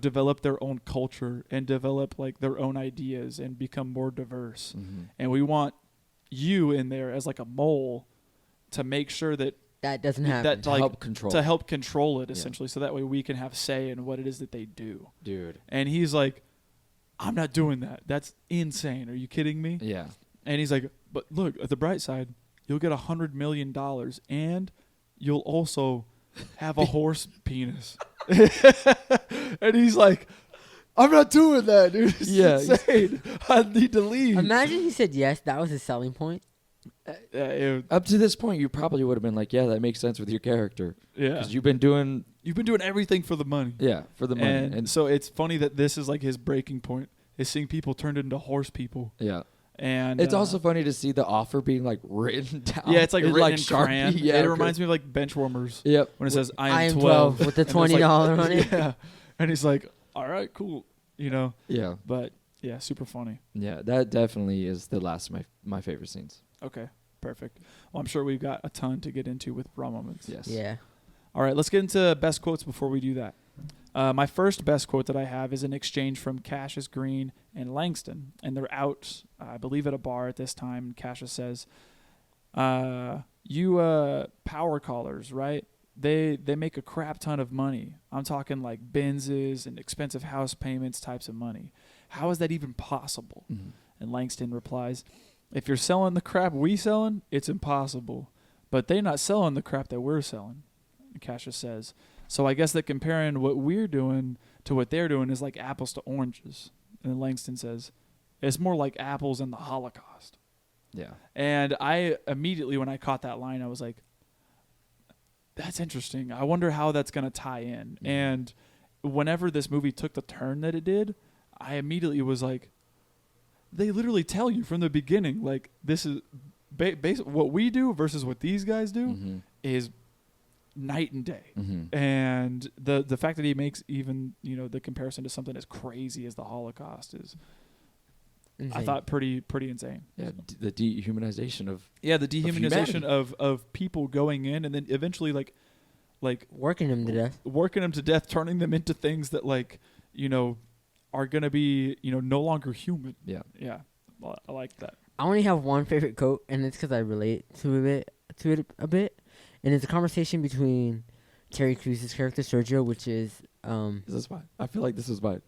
develop their own culture and develop like their own ideas and become more diverse. Mhm. And we want you in there as like a mole to make sure that That doesn't happen. that like help control. to help control it Yeah. essentially, so that way we can have say in what it is that they do. Dude. And he's like, "I'm not doing that. That's insane. Are you kidding me?" Yeah. And he's like, "But look, at the bright side, you'll get $100 million, and you'll also have a horse penis." And he's like, "I'm not doing that, dude. It's Yeah. insane. I need to leave." Imagine he said yes. That was his selling point. Up to this point, you probably would have been like, yeah, that makes sense with your character. Yeah. Because you've been doing, You've been doing everything for the money. yeah, for the money. And so it's funny that this is like his breaking point, is seeing people turned into horse people. yeah. And It's also funny to see the offer being like written down. yeah, it's like written in Sharpie. crayon. Yeah, it reminds me of like bench warmers Yep. when it says I am 12 12 with the And it's like- $20 on it. Yeah, and he's like, "All right, cool," Yeah. But Yeah, super funny. Yeah, that definitely is the last of my favorite scenes. Okay, perfect. Well, I'm sure we've got a ton to get into with raw moments. Yes. Yeah. All right, let's get into best quotes before we do that. My first best quote that I have is an exchange from Cassius Green and Langston, and they're out, I believe, at a bar at this time. Cassius says, "You power callers, right? They make a crap ton of money. I'm talking like Benzes and expensive house payments types of money. How is that even possible?" Mm-hmm. And Langston replies, "If you're selling the crap we selling, it's impossible. But they're not selling the crap that we're selling." And Cassius says, "So I guess that comparing what we're doing to what they're doing is like apples to oranges." And Langston says, "It's more like apples and the Holocaust." Yeah. And I immediately, when I caught that line, I was like, that's interesting. I wonder how that's going to tie in. Mm-hmm. And whenever this movie took the turn that it did, I immediately was like, they literally tell you from the beginning, like, this is what we do versus what these guys do Mm-hmm. is night and day. Mm-hmm. And the fact that he makes even, the comparison to something as crazy as the Holocaust is, I Insane. thought pretty insane. Yeah, the dehumanization of Yeah, the dehumanization humanity. of people going in and then eventually like Working him to death. working them to death, turning them into things that are going to be, no longer human. yeah. Yeah. Well, I like that. I only have one favorite quote, and it's because I relate to it a bit, and it's a conversation between Terry Crews' character Sergio, which is This is fine. I feel like this is fine.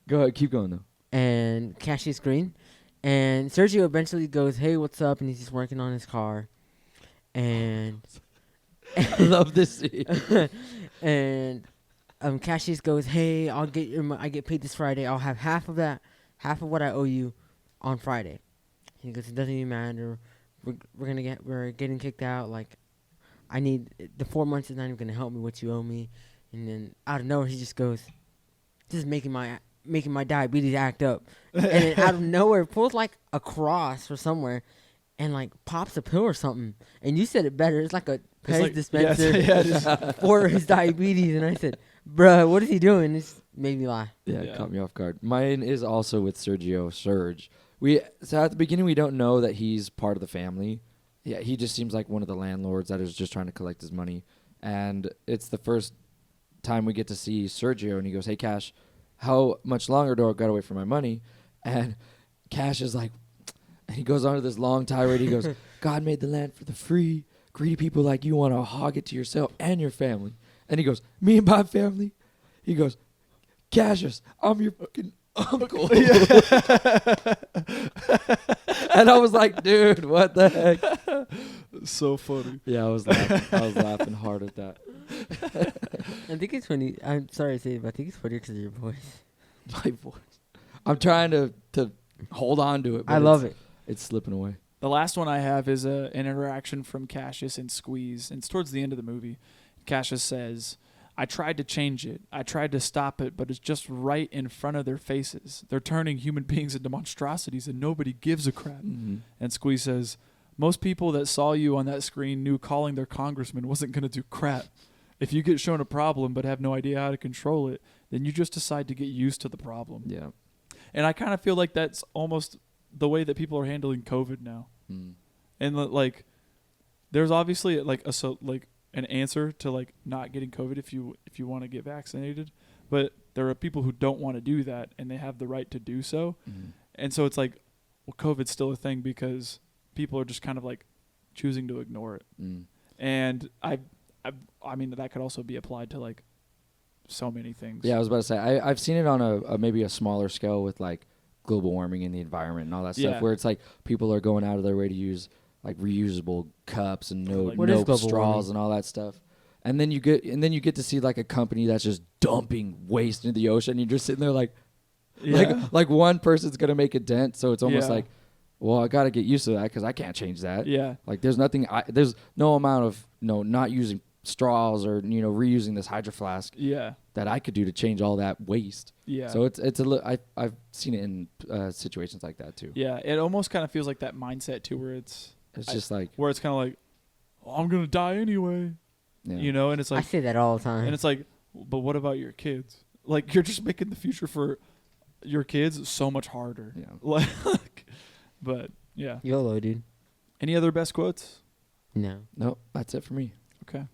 Go ahead, keep going though. and Cassius Green, and Sergio eventually goes, "Hey, what's up?" And he's just working on his car, and I love this scene. and Cassius goes, "Hey, I get paid this Friday. I'll have half of what I owe you on Friday." He goes, "It doesn't even matter. We're getting kicked out. Like, I need the 4 months is not even gonna help me what you owe me." And then out of nowhere, he just goes, "This is making my diabetes act up." And then out of nowhere, pulls like a cross or somewhere, and like pops a pill or something. And you said it better. It's like a Pez like- dispenser yes. for his diabetes. And I said, "Bruh, what is he doing?" This made me laugh. Yeah, Yeah. it caught me off guard. Mine is also with Serge. So at the beginning we don't know that he's part of the family. Yeah, he just seems like one of the landlords that is just trying to collect his money. And it's the first time we get to see Sergio, and he goes, "Hey, Cash, how much longer do I got to wait for my money?" And Cash is like, and he goes on to this long tirade. He goes, "God made the land for the free. Greedy people like you want to hog it to yourself and your family." And he goes, "Me and my family?" He goes, "Cassius, I'm your fucking uncle." And I was like, dude, what the heck? So funny. Yeah, I was laughing hard at that. I think it's funny. I'm sorry to say it, but I think it's funny because of your voice. My voice. I'm trying to hold on to it. But I love it. It's slipping away. The last one I have is an interaction from Cassius and Squeeze, and it's towards the end of the movie. Cassius says, "I tried to change it. I tried to stop it, but it's just right in front of their faces. They're turning human beings into monstrosities, and nobody gives a crap." Mm-hmm. And Squeeze says, "Most people that saw you on that screen knew calling their congressman wasn't going to do crap. If you get shown a problem but have no idea how to control it, then you just decide to get used to the problem." Yeah. And I kind of feel like that's almost the way that people are handling COVID now. Mm. And like, there's obviously like an answer to like not getting COVID if you want to get vaccinated, but there are people who don't want to do that, and they have the right to do so. Mm. And so it's like, well, COVID's still a thing because people are just kind of like choosing to ignore it. Mm. And I mean that could also be applied to like so many things. Yeah, I was about to say I've seen it on a maybe a smaller scale with like global warming and the environment and all that stuff, Yeah. where it's like people are going out of their way to use like reusable cups and Like- What is no global straws warming? and all that stuff. And then you get to see like a company that's just dumping waste into the ocean. And you're just sitting there like, Yeah. like one person's gonna make a dent, so it's almost Yeah. like, well, I got to get used to that because I can't change that. Yeah. Like there's no amount of not using straws or reusing this hydro flask Yeah. that I could do to change all that waste. Yeah. So I've seen it in situations like that too. Yeah. It almost kind of feels like that mindset too, where it's Just like kind of like, oh, I'm gonna die anyway, yeah. and it's I like, say that all the time. and it's like, but what about your kids? Like, you're just making the future for your kids so much harder. Yeah. Like, but yeah. YOLO, dude. Any other best quotes? No. Nope, that's it for me. Okay.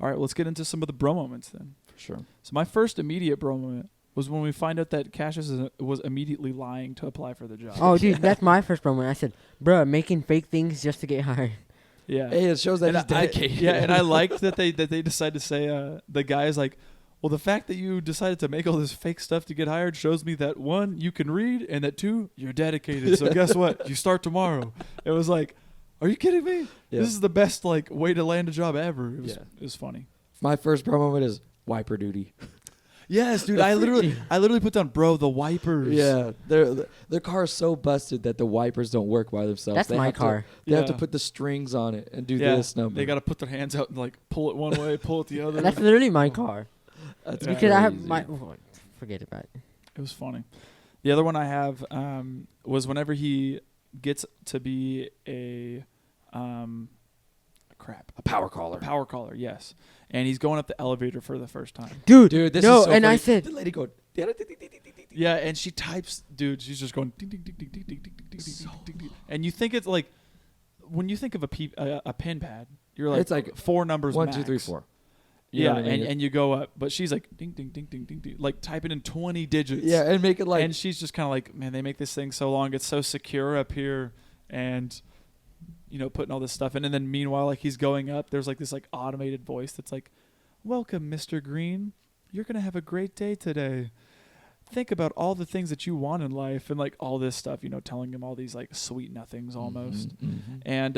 All right, let's get into some of the bro moments then. For sure. So my first immediate bro moment was when we find out that Cassius was immediately lying to apply for the job. Oh, dude, that's my first moment. I said, bruh, making fake things just to get hired. Yeah. Hey, it shows that And he's dedicated. yeah, and I liked that they decided to say the guy is like, well, the fact that you decided to make all this fake stuff to get hired shows me that one, you can read, and that two, you're dedicated. So guess what? You start tomorrow. It was like, are you kidding me? Yeah. This is the best like way to land a job ever. It was funny. My first bro moment is wiper duty. Yes, dude. I literally put down, bro, the wipers. Yeah, their car is so busted that the wipers don't work by themselves. That's my have car. They have to Yeah. put the strings on it and do Yeah, this number. they got to put their hands out and like pull it one way, pull it the other. That's literally my car. That's Yeah. Because I have crazy. my... forget about it. It was funny. The other one I have was whenever he gets to be a power caller. power caller, yes, and he's going up the elevator for the first time. Dude, Dude, this no, is so and funny. I said... the lady go. Yeah, and she types, dude. She's just going ding ding ding ding ding ding ding ding ding ding ding. And you think it's like when you think of a pen pad, you're like It's like 4 numbers. 1, max. 2, 3, 4. You know Yeah, what I mean? and you go up, but she's like ding ding ding ding ding ding, like typing in 20 digits. Yeah, and make it like and she's just kind of like, man, they make this thing so long, it's so secure up here, and you know, putting all this stuff in, and then meanwhile, like he's going up, there's like this like automated voice that's like, welcome, Mr. Green, you're gonna have a great day today. Think about all the things that you want in life, and like all this stuff, you know, telling him all these like sweet nothings almost. And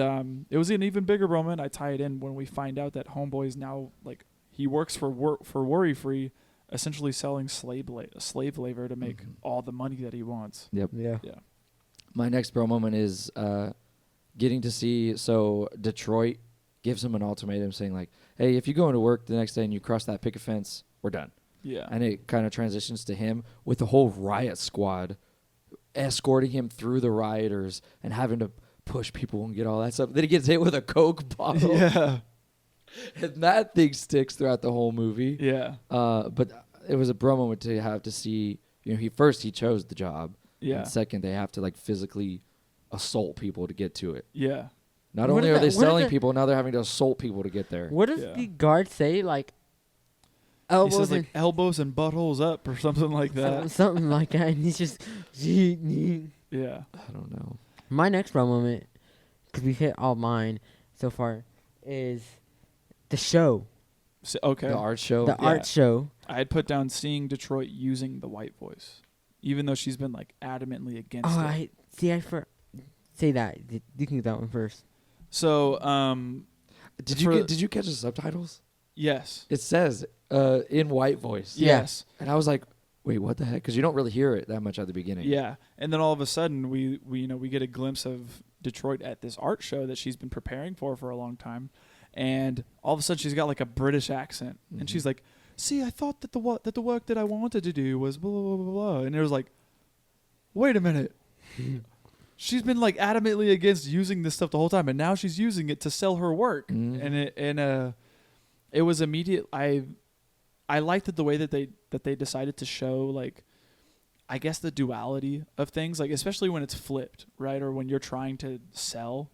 it was an even bigger moment. I tie it in when we find out that Homeboy is now like he works for Worry Free, essentially selling slave labor to make all the money that he wants. Yep. Yeah. Yeah. My next bro moment is getting to see. So Detroit gives him an ultimatum, saying like, "Hey, if you go into work the next day and you cross that picket fence, we're done." Yeah. And it kind of transitions to him with the whole riot squad escorting him through the rioters and having to push people and get all that stuff. Then he gets hit with a Coke bottle. Yeah. And that thing sticks throughout the whole movie. Yeah. But it was a bro moment to have to see, you know, he chose the job. Yeah. And second, they have to like physically assault people to get to it. Yeah. Not What only is are they that- what is selling that- people, now they're having to assault people to get there. What does Yeah. the guard say? Like, He elbows says and... like elbows and buttholes up or something like that. Something like that. And he's just... Yeah. I don't know. My next bro moment, because we hit all mine so far, is the show. So, okay. The art show. The art show. I had put down seeing Detroit using the white voice, even though she's been like adamantly against Oh, it. say that. You can do that one first. So, Did for- you catch the subtitles? yes. It says in white voice. Yeah. Yes. And I was like, wait, what the heck? Because you don't really hear it that much at the beginning. Yeah. And then all of a sudden we get a glimpse of Detroit at this art show that she's been preparing for a long time. And all of a sudden she's got like a British accent. And she's like, see, I thought that the work that I wanted to do was blah, blah, blah, blah, blah. And it was like, wait a minute. She's been like adamantly against using this stuff the whole time. And now she's using it to sell her work. And it was immediate. I liked it the way that they decided to show like, I guess the duality of things, like especially when it's flipped, right? Or when you're trying to sell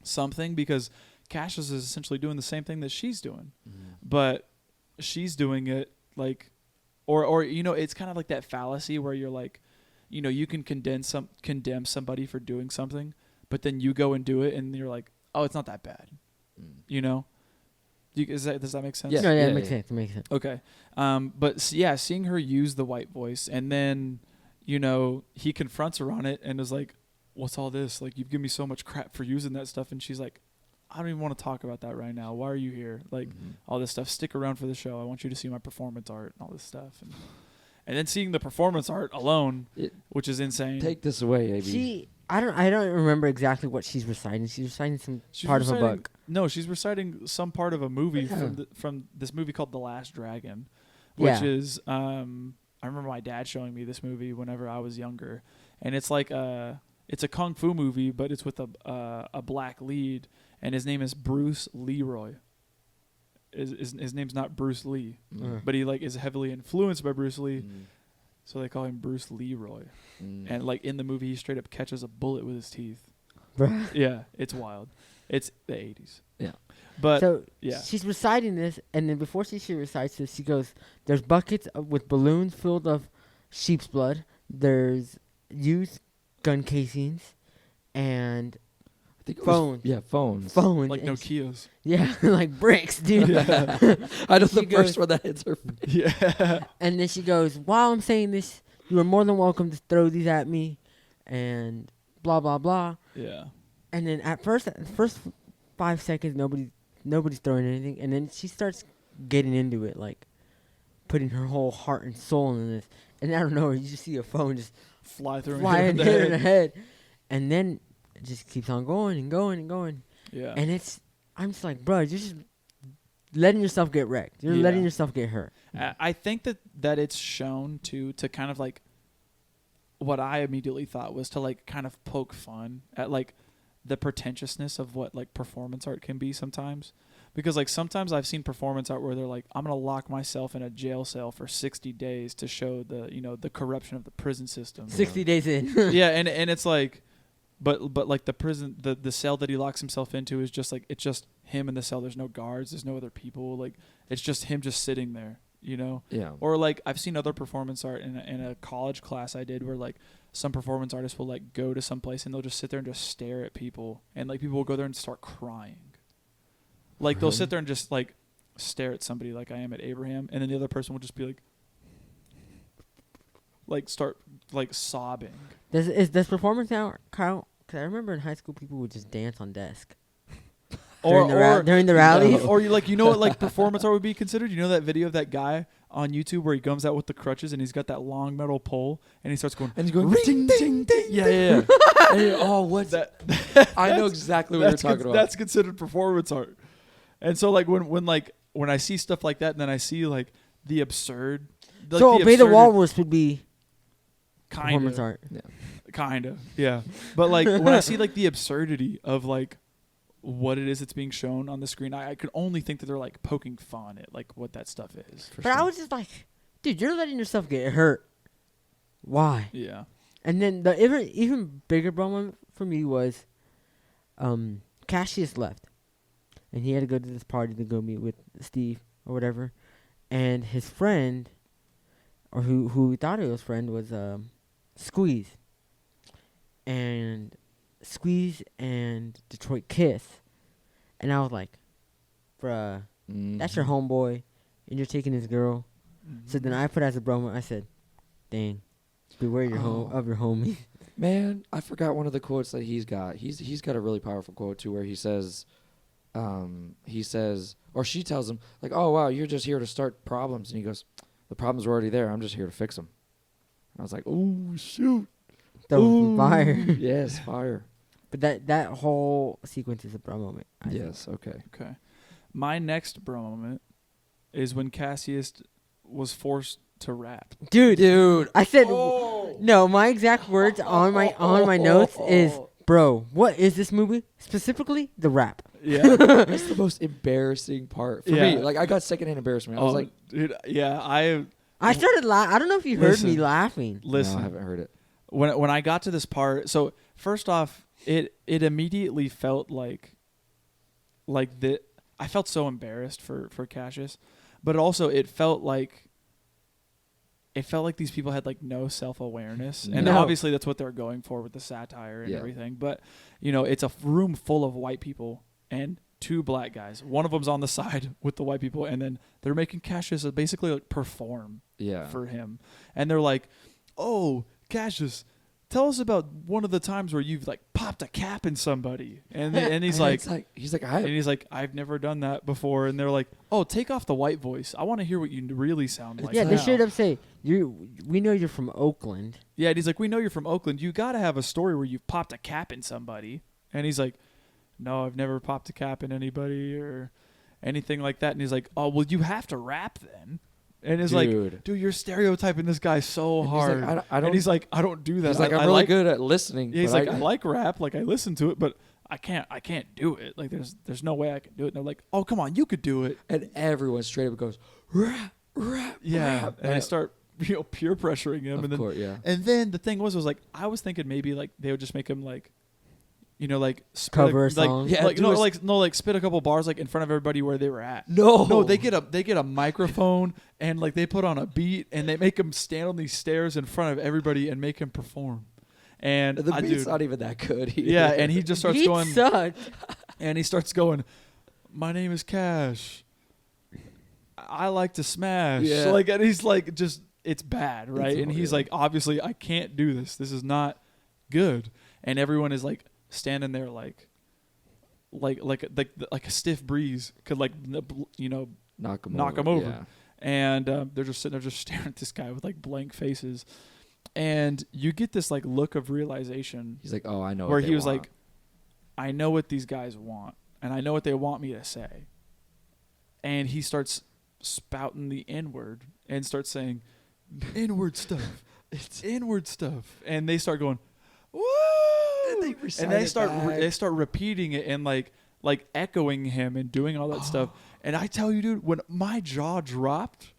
something, because Cassius is essentially doing the same thing that she's doing, but she's doing it like, or you know, it's kind of like that fallacy where you're like, you know, you can condemn somebody for doing something, but then you go and do it, and you're like, oh, it's not that bad, you know. Does that make sense? Yeah. No, yeah, yeah, it makes yeah. sense. It makes sense. Okay. Yeah, seeing her use the white voice, and then, you know, he confronts her on it and is like, what's all this? Like, you've given me so much crap for using that stuff. And she's like, I don't even want to talk about that right now. Why are you here? Like, all this stuff. Stick around for the show. I want you to see my performance art and all this stuff. And then seeing the performance art alone, which is insane. Take this away, AB. I don't remember exactly what she's reciting. She's reciting some part of a book. No, she's reciting some part of a movie from this movie called The Last Dragon, which is I remember my dad showing me this movie whenever I was younger, and it's like it's a kung fu movie, but it's with a black lead, and his name is Bruce Leroy. His name's not Bruce Lee, but he like is heavily influenced by Bruce Lee. so they call him Bruce Leroy. Mm. And like in the movie, he straight up catches a bullet with his teeth. Bruh. Yeah, it's wild. It's the 80s. Yeah. But So yeah. she's reciting this, and then before she recites this, she goes, "There's buckets with balloons filled of sheep's blood. There's used gun casings, and I think it phones. Was, yeah, phones. phones, Like and Nokias. yeah, like bricks, dude." I know She the goes- first one that hits her. Yeah. And then she goes, "While I'm saying this, you are more than welcome to throw these at me," and blah blah blah. Yeah. And then at first 5 seconds, nobody's throwing anything, and then she starts getting into it, like putting her whole heart and soul in this. And out of nowhere, you just see a phone just Fly through fly and and hit her in the head, and then it just keeps on going and going and going. Yeah. And I'm just like, bro, you're just letting yourself get wrecked. You're letting Yeah. yourself get hurt. I think that it's shown to kind of like what I immediately thought was to like kind of poke fun at like the pretentiousness of what like performance art can be sometimes. Because like sometimes I've seen performance art where they're like, I'm gonna lock myself in a jail cell for 60 days to show the corruption of the prison system. 60 days in. Yeah, and it's like, but like the prison, the cell that he locks himself into is just like, it's just him in the cell. There's no guards. There's no other people. Like it's just him just sitting there, you know. Yeah. Or like I've seen other performance art in a college class I did where like some performance artists will like go to some place and they'll just sit there and just stare at people, and like people will go there and start crying. Like they'll sit there and just like stare at somebody like I am at Abraham, and then the other person will just be like start like sobbing. Does performance art count? Because I remember in high school people would just dance on desk. Or During the rallies. or you like, you know what like performance art would be considered? You know that video of that guy on YouTube where he comes out with the crutches and he's got that long metal pole and he starts going And he's going, ring, ding, ding. Yeah, yeah, yeah. And oh, what's That? I know exactly what you're talking about. That's considered performance art. And so like when I see stuff like that, and then I see like the absurd. Like So Obey the absurd- Walrus would be kind performance of, art. kind of, yeah. But like when I see like the absurdity of like what it is that's being shown on the screen, I could only think that they're like poking fun at like what that stuff is. But I was just like, dude, you're letting yourself get hurt. Why? Yeah. And then the even bigger problem for me was Cassius left. And he had to go to this party to go meet with Steve or whatever. And his friend, or who we thought it was friend, was Squeeze. And Squeeze and Detroit kiss. And I was like, bruh, that's your homeboy, and you're taking his girl. So then I put as a promo, I said, dang, beware your of your homie. Man, I forgot one of the quotes that he's got. He's got a really powerful quote too, where he says, or she tells him, like, "Oh wow, you're just here to start problems," and he goes, "The problems were already there. I'm just here to fix them." I was like, "Oh shoot, That was fire. yes, fire." But that whole sequence is a bro moment. I think. Yes, okay. Okay. My next bro moment is when Cassius was forced to rap. Dude, I said no. My exact words on my notes is, "Bro, what is this movie? Specifically, the rap." Yeah. That's the most embarrassing part for me. Yeah. Like I got secondhand embarrassment. I was like, dude, yeah, I started laughing. I don't know if you heard me Listen. laughing. listen. no, I haven't heard it. When I got to this part, so first off, it immediately felt like that. I felt so embarrassed for Cassius, but also it felt like these people had like no self-awareness, and No. obviously that's what they're going for with the satire and Yeah. everything. But it's a room full of white people and two black guys. One of them's on the side with the white people, and then they're making Cassius basically like perform Yeah. for him, and they're like, "Oh, Cassius, tell us about one of the times where you've like popped a cap in somebody," and he's like, he's like, and he's like, "I've never done that before," and they're like, "Oh, take off the white voice. I want to hear what you really sound like." Yeah, they now." straight up say, we know you're from Oakland. Yeah, and he's like, "We know you're from Oakland. You got to have a story where you've popped a cap in somebody," and he's like, "No, I've never popped a cap in anybody or anything like that," and he's like, "Oh, well, you have to rap then." And it's like, dude, you're stereotyping this guy so And he's hard. like, I don't. And he's like, I don't do that. He's like, I'm I really like, good at listening. Yeah, he's but like, I like rap. Like I listen to it, but I can't do it. Like there's no way I can do it. And they're like, oh, come on, you could do it. and everyone straight up goes, rap, rap, Yeah. rap. And I start peer pressuring him. Of course, yeah. And then the thing was like, I was thinking maybe like they would just make him like, like spit Cover a like, song. Yeah, like do no, a s- like spit a couple bars like in front of everybody where they were at. No, They get a microphone and like they put on a beat and they make him stand on these stairs in front of everybody and make him perform. And the I beat's do. not even that good. Either. Yeah, and he just starts Beat going. sucked. And he starts going, "My name is Cash. I like to smash." Yeah. Like, and he's like, just it's bad, right? It's And he's horrible. like, obviously, I can't do this. This is not good. And everyone is like standing there, like a stiff breeze could like knock him knock over. him over. Yeah. And they're just sitting there, just staring at this guy with like blank faces. And you get this like look of realization He's like, oh, I know. where what he they was want. like, I know what these guys want, and I know what they want me to say. And he starts spouting the N-word and starts saying, N-word stuff. It's N-word stuff. And they start going, woo! And they recite it back. They start repeating it and like echoing him and doing all that stuff. And I tell you, dude, when my jaw dropped,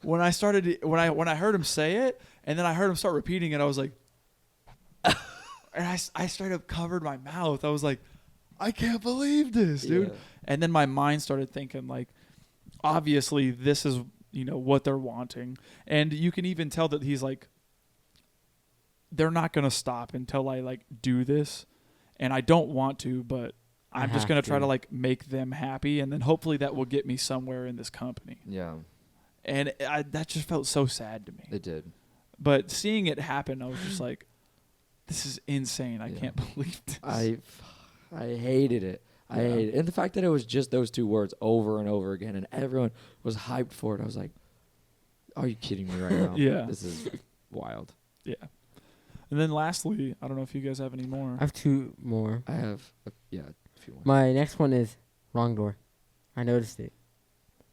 when I heard him say it, and then I heard him start repeating it, I was like, and I straight up covered my mouth. I was like, I can't believe this, dude. Yeah. And then my mind started thinking like, obviously this is, what they're wanting. And you can even tell that he's like, they're not going to stop until I like do this. And I don't want to, but I'm just have going to try to. to like make them happy. And then hopefully that will get me somewhere in this company. Yeah, And that just felt so sad to me. it did. But seeing it happen, I was just like, this is insane. I Yeah. can't believe this. I hated it. I hated it. And the fact that it was just those two words over and over again, and everyone was hyped for it. I was like, are you kidding me right now? Yeah. This is wild. Yeah. And then lastly, I don't know if you guys have any more. I have two more. I have, a few more. My next one is wrong door. I noticed it.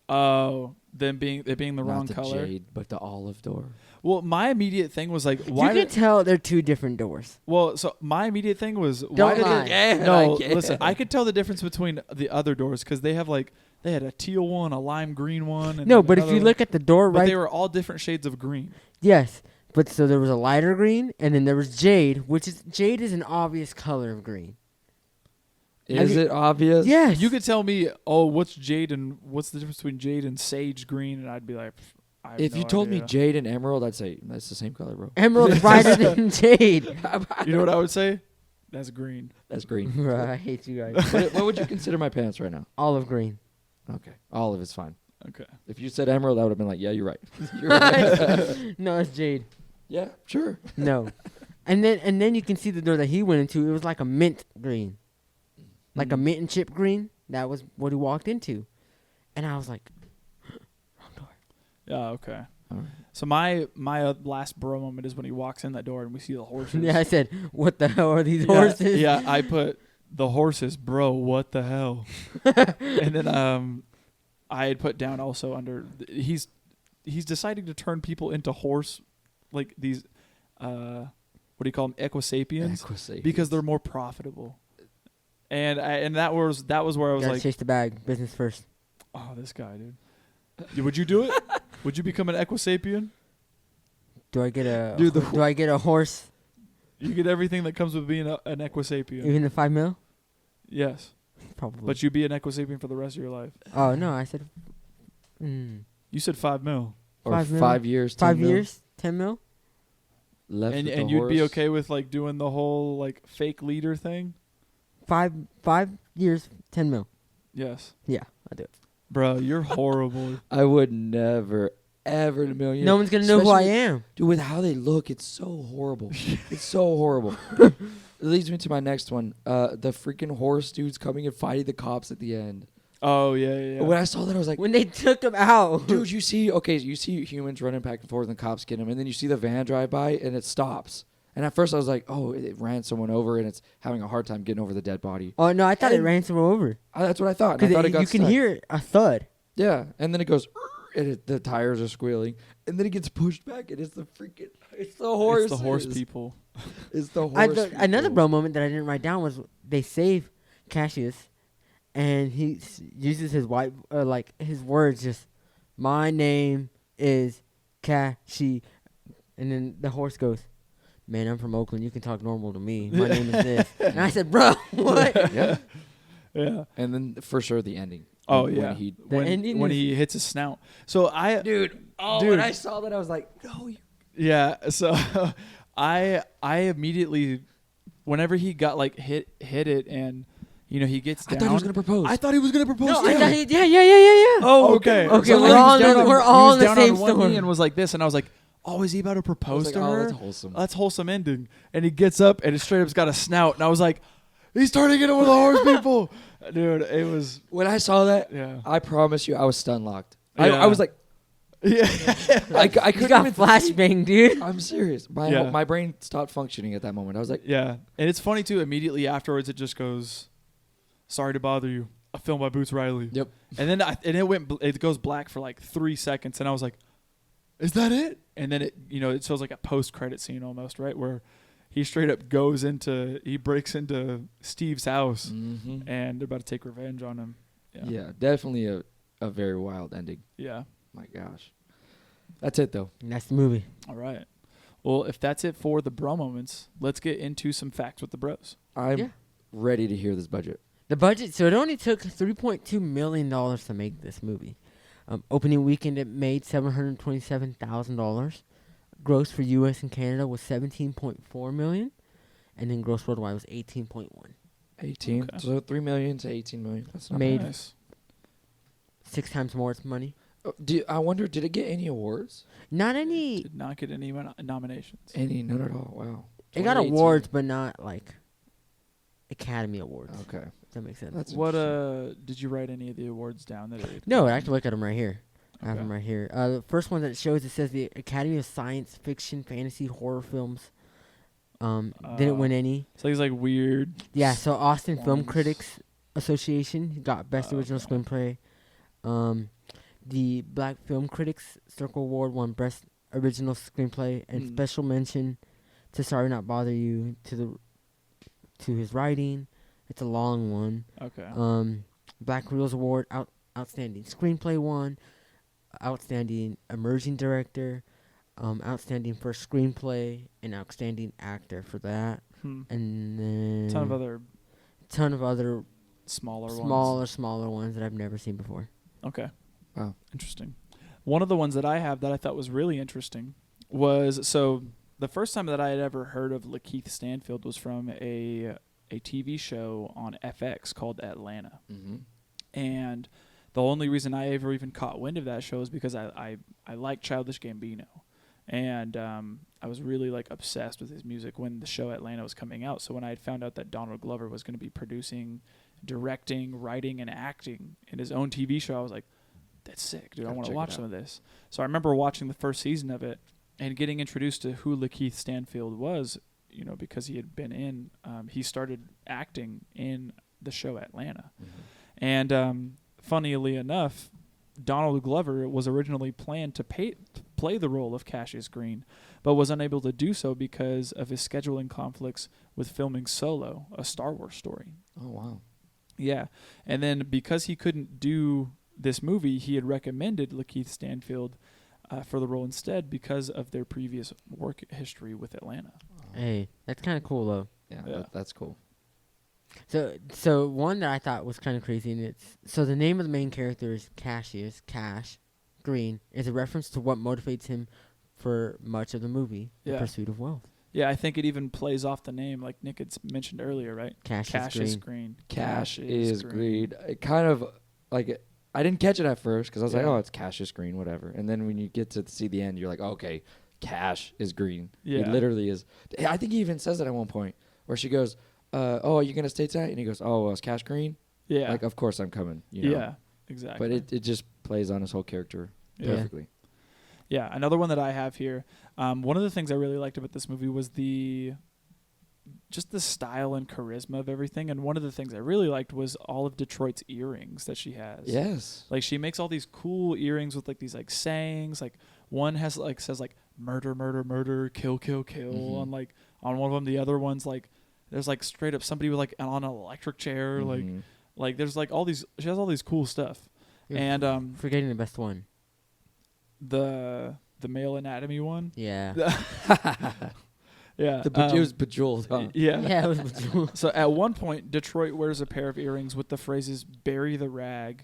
Oh, it being the Not wrong the color. jade, but the olive door. Well, my immediate thing was like, why you did? can tell they're two different doors. Well, so my immediate thing was, why Don't did lie. they? Yeah, No, I can. listen, I could tell the difference between the other doors because they had a teal one, a lime green one. And No, but if another you one. look at the door But right, they were all different shades of green. yes. But so there was a lighter green, and then there was jade, jade is an obvious color of green. Is you- it obvious? Yes. You could tell me, oh, what's jade and what's the difference between jade and sage green, and I'd be like, I have If no you told me idea. jade and emerald, I'd say that's the same color, bro. Emerald's brighter than jade. You know what I would say? That's green. That's green. Right, I hate you guys. what would you consider my pants right now? Olive green. Okay, olive is fine. Okay. If you said emerald, I would have been like, yeah, you're right. You're right. No, it's jade. Yeah, sure. No. And then you can see the door that he went into. It was like a mint green. Like a mint and chip green. That was what he walked into. And I was like, wrong door. Yeah. Okay. All right. So my last bro moment is when he walks in that door and we see the horses. Yeah, I said, what the hell are these Yeah, horses? Yeah, I put the horses, bro. What the hell? And then I had put down also under he's deciding to turn people into horse, like these what do you call them, equisapiens, Equisapiens. because they're more profitable. And that was where I was Gotta like, chase the bag. Business first. oh, this guy, dude. Yeah, would you do it? Would you become an equisapien? Do I get a Dude, the do I get a horse? You get everything that comes with being an equisapien. Even the 5 mil? Yes, Probably. but you'd be an equisapien for the rest of your life. Oh no, I said You said $5 million. Or 5 mil? 5 years, 10 5 mil years, 10 mil? left with the And you'd be horse. okay with like doing the whole like fake leader thing? 5 years, 10 mil. Yes. Yeah, I do it. Bro, you're horrible. I would never, ever in a million. No one's gonna know who I Especially- am. Dude, with how they look, it's so horrible. It's so horrible. It leads me to my next one. The freaking horse dudes coming and fighting the cops at the end. Oh yeah, yeah. yeah. When I saw that, I was like, When they took him out. dude, you see humans running back and forth and the cops get them, and then you see the van drive by and it stops. And at first I was like, oh, it ran someone over and it's having a hard time getting over the dead body. Oh no, I thought it And- ran someone over. That's what I thought. And I Because thought it got you can stuck. hear a thud. Yeah, and then it goes, and the tires are squealing, and then it gets pushed back, and it's the horse. It's the horse people. It's the horse. Another people. bro moment that I didn't write down was they save Cassius, and he uses his his words just, my name is Cashy. And then the horse goes, man, I'm from Oakland. You can talk normal to me. My name is this. And I said, bro, what? Yeah. Yeah. And then for sure the ending. Oh When yeah. he, When he hits his snout. So dude. Dude. When I saw that, I was like, no. Yeah. So I immediately, whenever he got like hit it, and he gets down. I thought he was gonna propose. I thought he was gonna propose. No, too. I thought yeah. Oh, okay. Okay, So we're he was all in down the- on- we're he all was in the down same on one story. knee and was like this, and I was like, "Oh, is he about to propose like, to oh, her? that's wholesome. That's wholesome ending." And he gets up and it straight up's got a snout, and I was like, "He's turning into one of the horse people." Dude, it was When I saw that, yeah. I promise you, I was stun locked. Yeah. I was like, Yeah. I You couldn't got even flashbang, dude. I'm serious. Yeah. My brain stopped functioning at that moment. I was like, Yeah. And it's funny too, immediately afterwards it just goes, "Sorry to bother you. A film by Boots Riley." yep. And then it goes black for like 3 seconds, and I was like, "Is that it?" And then it shows like a post-credit scene almost, right, where he straight up he breaks into Steve's house, Mm-hmm. and they're about to take revenge on him. Yeah, definitely a very wild ending. Yeah. My gosh. That's it though. And that's the movie. All right. Well, if that's it for the bro moments, let's get into some facts with the bros. I'm Yeah. ready to hear this budget. The budget, so it only took $3.2 million to make this movie. Opening weekend, it made $727,000. Gross for U.S. and Canada was $17.4 million, and then gross worldwide was $18.1. 18. Okay. So 3 million to 18 million. That's not Made- bad. Nice. 6 times more its money. I wonder, did it get any awards? Not any. Did not get any nominations. Any? None at all. Wow. It got 2018. awards, but not like Academy Awards. Okay. If that makes sense. That's What interesting. did you write any of the awards down that it No, I have to look at them right here. I have Okay. them right here. The first one that it shows, it says the Academy of Science Fiction, Fantasy, Horror Films. Didn't win any. So he's like weird. Yeah, so Austin Film ones. Critics Association got Best Original Okay. Screenplay. The Black Film Critics Circle Award won Best Original Screenplay, and special mention to Sorry Not Bother You to his writing. It's a long one. Okay. Black Reels Award Outstanding Screenplay won, Outstanding Emerging Director, Outstanding First Screenplay, and Outstanding Actor for that. And then ton of other smaller ones that I've never seen before. Okay. Wow. Interesting. One of the ones that I have that I thought was really interesting was, so the first time that I had ever heard of Lakeith Stanfield was from a TV show on FX called Atlanta. Mm-hmm. And the only reason I ever even caught wind of that show is because I like Childish Gambino. And I was really like obsessed with his music when the show Atlanta was coming out. So when I had found out that Donald Glover was going to be producing, directing, writing, and acting in his own TV show, I was like, that's sick, dude. I Gotta want to check watch it some out. of this. So I remember watching the first season of it and getting introduced to who Lakeith Stanfield was, because he had been in, he started acting in the show Atlanta. Mm-hmm. And funnily enough, Donald Glover was originally planned to play the role of Cassius Green, but was unable to do so because of his scheduling conflicts with filming Solo, a Star Wars story. Oh, wow. Yeah. And then because he couldn't do this movie, he had recommended Lakeith Stanfield for the role instead because of their previous work history with Atlanta. Hey, that's kind of cool though. Yeah. That's cool. So one that I thought was kind of crazy, and so the name of the main character is Cassius Green, is a reference to what motivates him for much of the movie, the Yeah. pursuit of wealth. Yeah, I think it even plays off the name, like Nick had mentioned earlier, right? Cassius Green. Cash is green. It kind of like I didn't catch it at first because I was like, Yeah. oh, it's Cassius Green, whatever. And then when you get to see the end, you're like, okay, Cash is green. Yeah. It literally is. I think he even says it at one point where she goes, oh, are you going to stay tight? And he goes, oh, well, it's Cash Green? Yeah. Like, of course I'm coming. You know? Yeah, exactly. But it just plays on his whole character Yeah. perfectly. Yeah, another one that I have here. One of the things I really liked about this movie was just the style and charisma of everything. And one of the things I really liked was all of Detroit's earrings that she has. Yes. Like she makes all these cool earrings with like these like sayings. Like one has like says like murder, murder, murder, kill, kill, kill. Mhm. On one of them, the other one's like there's like straight up somebody with like on an electric chair. Mhm. Like there's like all these. She has all these cool stuff. You're And forgetting the best one. the the male anatomy one. Yeah. Yeah. It was Bejeweled, huh? Yeah. Yeah, it was Bejeweled. So at one point, Detroit wears a pair of earrings with the phrases "bury the rag,"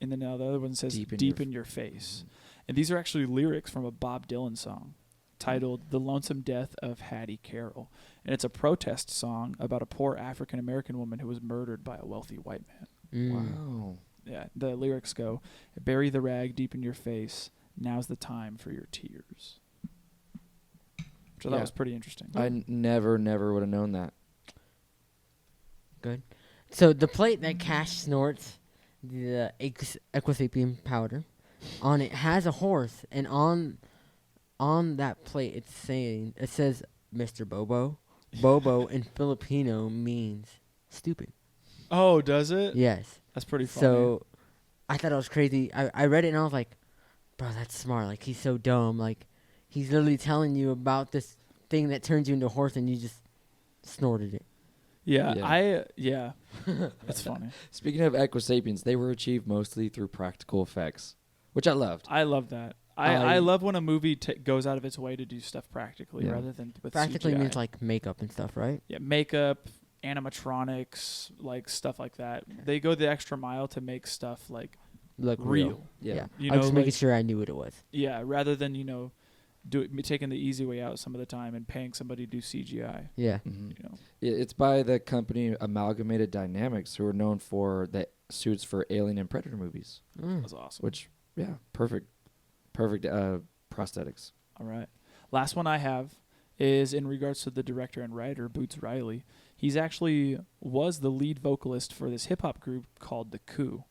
and then the other one says "deep in your face." And these are actually lyrics from a Bob Dylan song titled "The Lonesome Death of Hattie Carroll," and it's a protest song about a poor African American woman who was murdered by a wealthy white man. Wow. Yeah, the lyrics go, "Bury the rag deep in your face. Now's the time for your tears." So that was pretty interesting. I never would have known that. Good. So the plate that Cash snorts, the equisapien powder, on it has a horse, and on that plate it says Mr. Bobo. Bobo in Filipino means stupid. Oh, does it? Yes. That's pretty funny. So I thought it was crazy. I read it and I was like, bro, that's smart. Like, he's so dumb. Like, he's literally telling you about this thing that turns you into a horse and you just snorted it. Yeah. That's funny. Speaking of equisapiens, they were achieved mostly through practical effects, which I loved. I love that. I love when a movie goes out of its way to do stuff practically rather than with Practically CGI. means like makeup and stuff, right? Yeah, makeup, animatronics, like stuff like that. They go the extra mile to make stuff like Look real. Yeah. You I was know, just making like- sure I knew what it was. Yeah, rather than taking the easy way out some of the time and paying somebody to do CGI. Yeah. Mhm. You know. It's by the company Amalgamated Dynamics, who are known for the suits for Alien and Predator movies. That's awesome. Which, perfect prosthetics. All right. Last one I have is in regards to the director and writer, Boots Riley. He's actually was the lead vocalist for this hip-hop group called The Coup.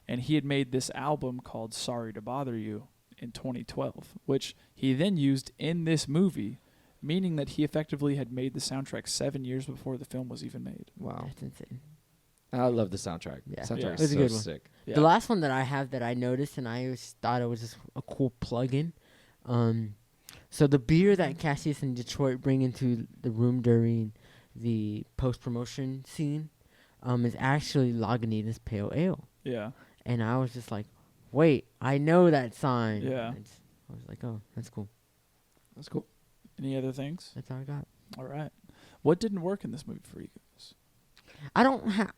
And he had made this album called Sorry to Bother You in 2012, which he then used in this movie, meaning that he effectively had made the soundtrack 7 years before the film was even made. Wow. That's insane. I love the soundtrack. Yeah. Soundtrack Yeah. is It's a so good one. sick. Yeah. The last one that I have that I noticed and I always thought it was just a cool plug-in. So the beer that Cassius and Detroit bring into the room during the post-promotion scene is actually Lagunitas Pale Ale. Yeah. And I was just like, wait, I know that sign. Yeah. I was like, oh, that's cool. That's cool. Any other things? That's all I got. All right. What didn't work in this movie for you guys? I don't have.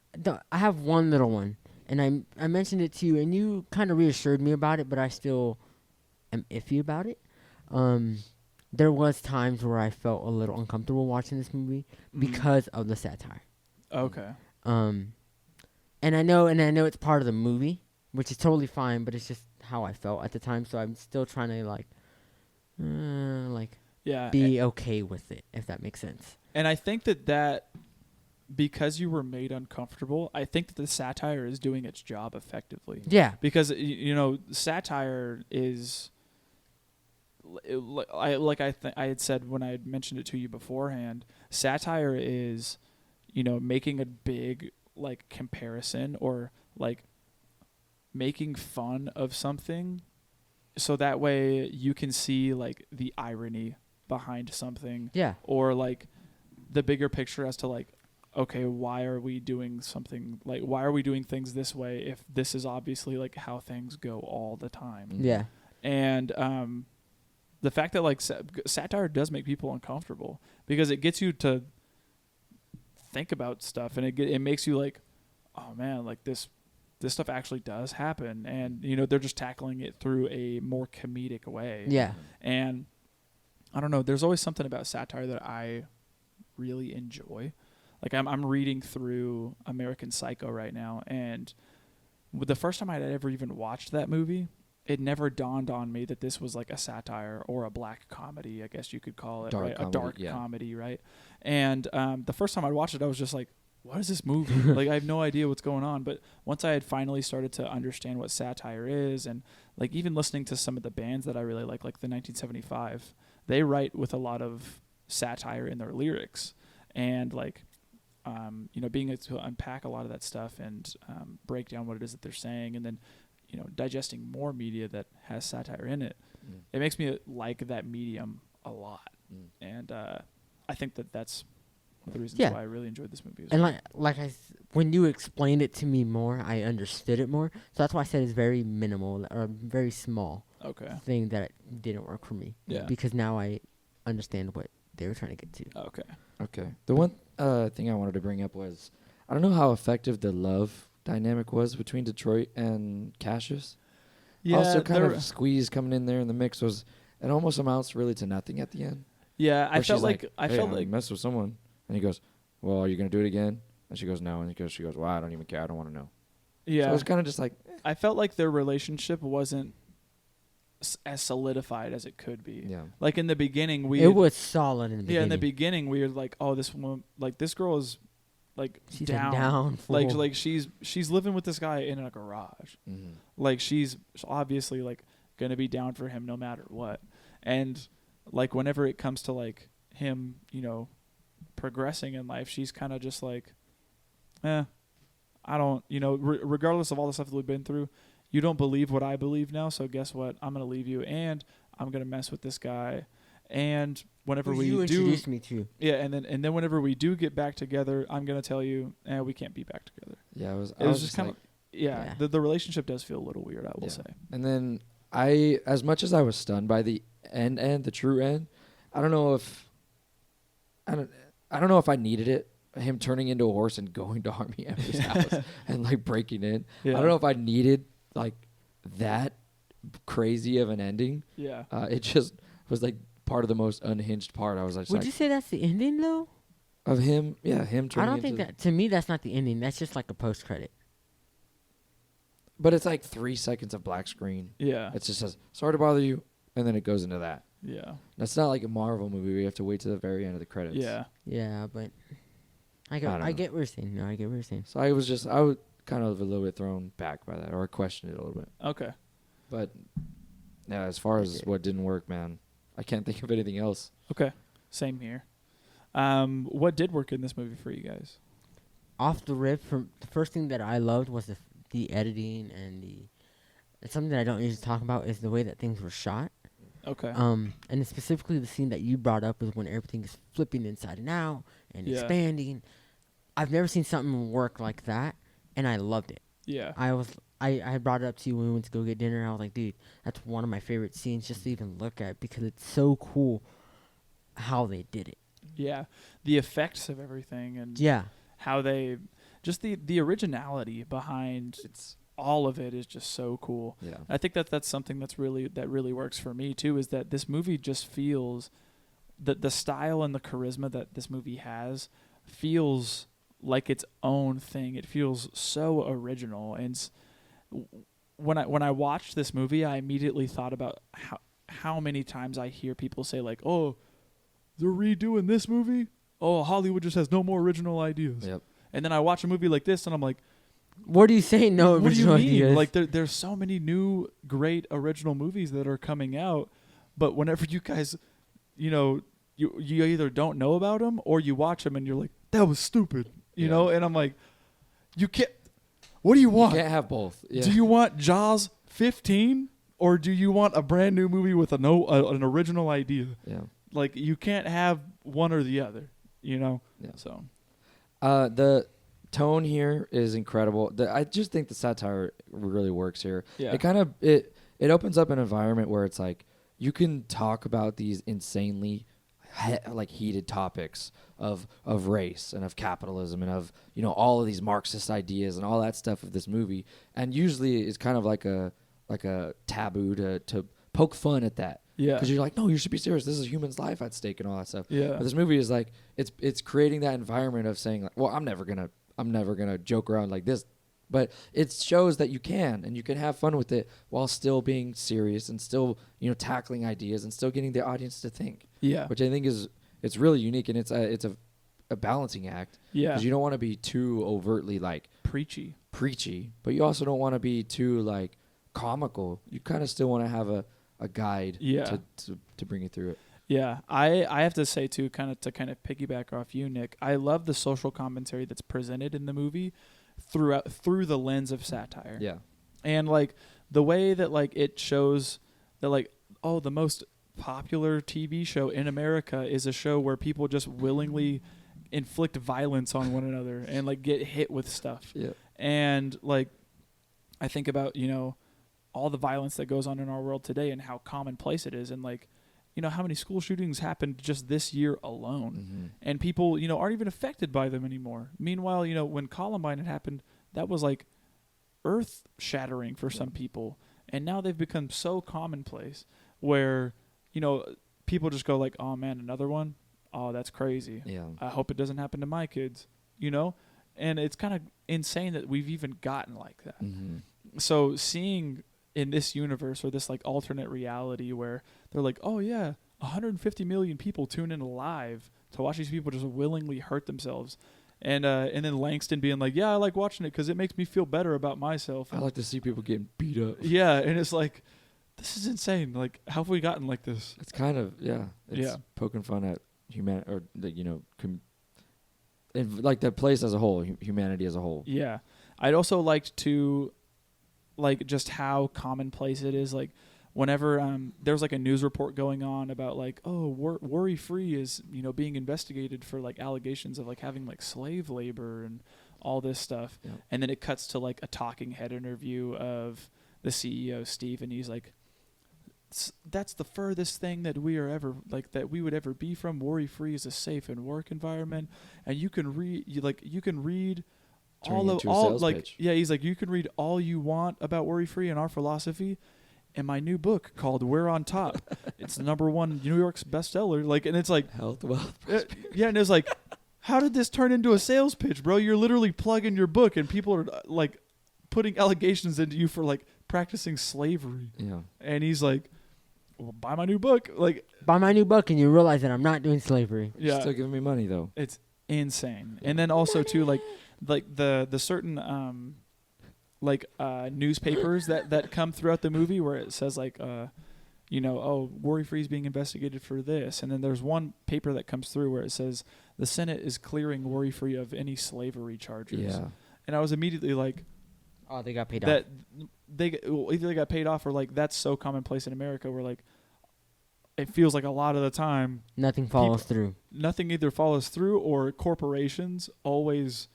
I have one little one, and I mentioned it to you, and you kind of reassured me about it, but I still am iffy about it. There was times where I felt a little uncomfortable watching this movie because of the satire. Okay. And I know it's part of the movie, which is totally fine, but it's just how I felt at the time. So I'm still trying to Yeah. be okay with it, if that makes sense. And I think that because you were made uncomfortable, I think that the satire is doing its job effectively. Yeah. Because satire is I had said when I had mentioned it to you beforehand, satire is making a big comparison or making fun of something so that way you can see the irony behind something. Yeah. Or the bigger picture as to okay, why are we doing something why are we doing things this way if this is obviously how things go all the time. Yeah. And the fact that satire does make people uncomfortable because it gets you to think about stuff and it makes you oh man, this stuff actually does happen, and they're just tackling it through a more comedic way. Yeah. And I don't know, there's always something about satire that I really enjoy. I'm reading through American Psycho right now, and the first time I had ever even watched that movie, it never dawned on me that this was a satire or a black comedy, I guess you could call it, right? A dark comedy, right? And the first time I watched it, I was just like, what is this movie? I have no idea what's going on. But once I had finally started to understand what satire is, and even listening to some of the bands that I really like the 1975, they write with a lot of satire in their lyrics. And being able to unpack a lot of that stuff and break down what it is that they're saying, and then digesting more media that has satire in it, it makes me like that medium a lot. And I think that that's of the reasons Yeah. why I really enjoyed this movie. And when you explained it to me more, I understood it more. So that's why I said it's very minimal or very small Okay. thing that didn't work for me. Yeah. Because now I understand what they were trying to get to. Okay. Okay. The one thing I wanted to bring up was I don't know how effective the love dynamic was between Detroit and Cassius. Yeah. Also, kind there- of squeeze coming in there in the mix was it almost amounts really to nothing at the end. Yeah. I Where felt she's like hey, I felt I like messed with someone, and he goes, "Well, are you gonna do it again?" And she goes, "No," and she goes, "Well, I don't even care. I don't want to know." yeah. So it was kind of just like, I felt like their relationship wasn't as solidified as it could be. yeah, Like in the beginning, It was solid in the beginning. yeah. In the beginning, we were like, oh, this woman, like this girl is like She's down. a downfall. Like she's living with this guy in a garage. mm-hmm. Like she's obviously like gonna be down for him no matter what. And like whenever it comes to like him, progressing in life, she's kind of just like, I don't, regardless of all the stuff that we've been through, you don't believe what I believe now. So guess what? I'm gonna leave you, and I'm gonna mess with this guy. And whenever Who we you do, introduced me to. yeah, and then whenever we do get back together, I'm gonna tell you, we can't be back together. Yeah, It was just kind of, Yeah. The relationship does feel a little weird, I will Yeah. say. And then as much as I was stunned by the the true end, I don't know if I needed it. Him turning into a horse and going to Army Hammer's house and like breaking in. Yeah. I don't know if I needed like that crazy of an ending. Yeah. It just was like part of the most unhinged part. I was like, Would you say that's the ending though? of him, him I turning don't think into- that. To me, that's not the ending. That's just like a post credit. But it's like 3 seconds of black screen. Yeah. It just says, "Sorry to bother you," and then it goes into that. Yeah. That's not like a Marvel movie where you have to wait to the very end of the credits. Yeah. Yeah, but I don't know. get what you're saying. No, I get what you're saying. So I was kind of a little bit thrown back by that, or I questioned it a little bit. Okay. But yeah, as far as what didn't work, man, I can't think of anything else. Okay. Same here. What did work in this movie for you guys? Off the rip, from the first thing that I loved was the editing and it's something that I don't usually talk about is the way that things were shot. Okay. And specifically the scene that you brought up is when everything is flipping inside and out and Yeah. expanding. I've never seen something work like that, and I loved it. Yeah. I brought it up to you when we went to go get dinner. I was like, dude, that's one of my favorite scenes just to even look at because it's so cool how they did it. Yeah. The effects of everything and Yeah. how they just the originality behind all of it is just so cool. Yeah. I think that's something that really works for me too, is that this movie just feels the style and the charisma that this movie has feels like its own thing. It feels so original, and when I watched this movie, I immediately thought about how many times I hear people say like, "Oh, they're redoing this movie. Oh, Hollywood just has no more original ideas." Yep. And then I watch a movie like this, and I'm like, What are you saying? No what do you original mean? ideas? Like there's so many new great original movies that are coming out, but whenever you guys, you either don't know about them or you watch them and you're like, that was stupid, you Yeah. know? And I'm like, you can't. What do you want? You can't have both. Yeah. Do you want Jaws 15 or do you want a brand new movie with an original idea? Yeah. Like you can't have one or the other, Yeah. So The tone here is incredible. I just think the satire really works here. Yeah. It kind of it opens up an environment where it's like you can talk about these insanely heated topics of race and of capitalism and of all of these Marxist ideas and all that stuff of this movie, and usually it's kind of like a taboo to poke fun at that. Yeah. Because you're like, no, you should be serious. This is a human's life at stake and all that stuff. Yeah. But this movie is like, it's creating that environment of saying like, well, I'm never gonna joke around like this, but it shows that you can and you can have fun with it while still being serious and still tackling ideas and still getting the audience to think. Yeah. Which I think it's really unique, and it's a balancing act. Yeah. Because you don't want to be too overtly like Preachy. but you also don't want to be too like comical. You kind of still want to have a guide Yeah. to bring you through it. Yeah, I have to say too, kind of piggyback off you, Nick. I love the social commentary that's presented in the movie through the lens of satire. Yeah. And like the way that like it shows that like, oh, the most popular TV show in America is a show where people just willingly inflict violence on one another and like get hit with stuff. Yeah. And like I think about, all the violence that goes on in our world today and how commonplace it is, and like how many school shootings happened just this year alone, and people aren't even affected by them anymore. Meanwhile, when Columbine had happened, that was like earth shattering for some people, and now they've become so commonplace where people just go like, oh man, another one, oh that's crazy, Yeah. I hope it doesn't happen to my kids, and it's kind of insane that we've even gotten like that. So seeing in this universe or this like alternate reality where they're like, oh yeah, 150 million people tune in live to watch these people just willingly hurt themselves, and then Langston being like, yeah, I like watching it because it makes me feel better about myself. I like to see people getting beat up. Yeah, and it's like, this is insane. Like, how have we gotten like this? It's kind of it's Yeah. poking fun at humanity, or the and like the place as a whole, humanity as a whole. Yeah, I'd also liked to like just how commonplace it is. Like whenever there's like a news report going on about like, oh, Worry Free is being investigated for like allegations of like having like slave labor and all this stuff, and then it cuts to like a talking head interview of the CEO Steve, and he's like, that's the furthest thing that we would ever be from. Worry Free is a safe and work environment, and you can read Turning into a sales pitch. Yeah, he's like, you can read all you want about Worry Free and our philosophy in my new book called We're on Top. It's the #1 New York's bestseller. Like, and it's like Health, wealth, yeah, and it's like, how did this turn into a sales pitch, bro? You're literally plugging your book, and people are like putting allegations into you for like practicing slavery. Yeah. And he's like, well, buy my new book. Like, Buy my new book, and you realize that I'm not doing slavery. yeah, Still giving me money though. it's insane. And then also too, like the certain newspapers that come throughout the movie where it says like oh, Worry Free is being investigated for this, and then there's one paper that comes through where it says the Senate is clearing Worry Free of any slavery charges. Yeah. And I was immediately like, Oh, they got paid that off. either they got paid off or like that's so commonplace in America where like it feels like a lot of the time Nothing follows through. nothing either follows through, or corporations always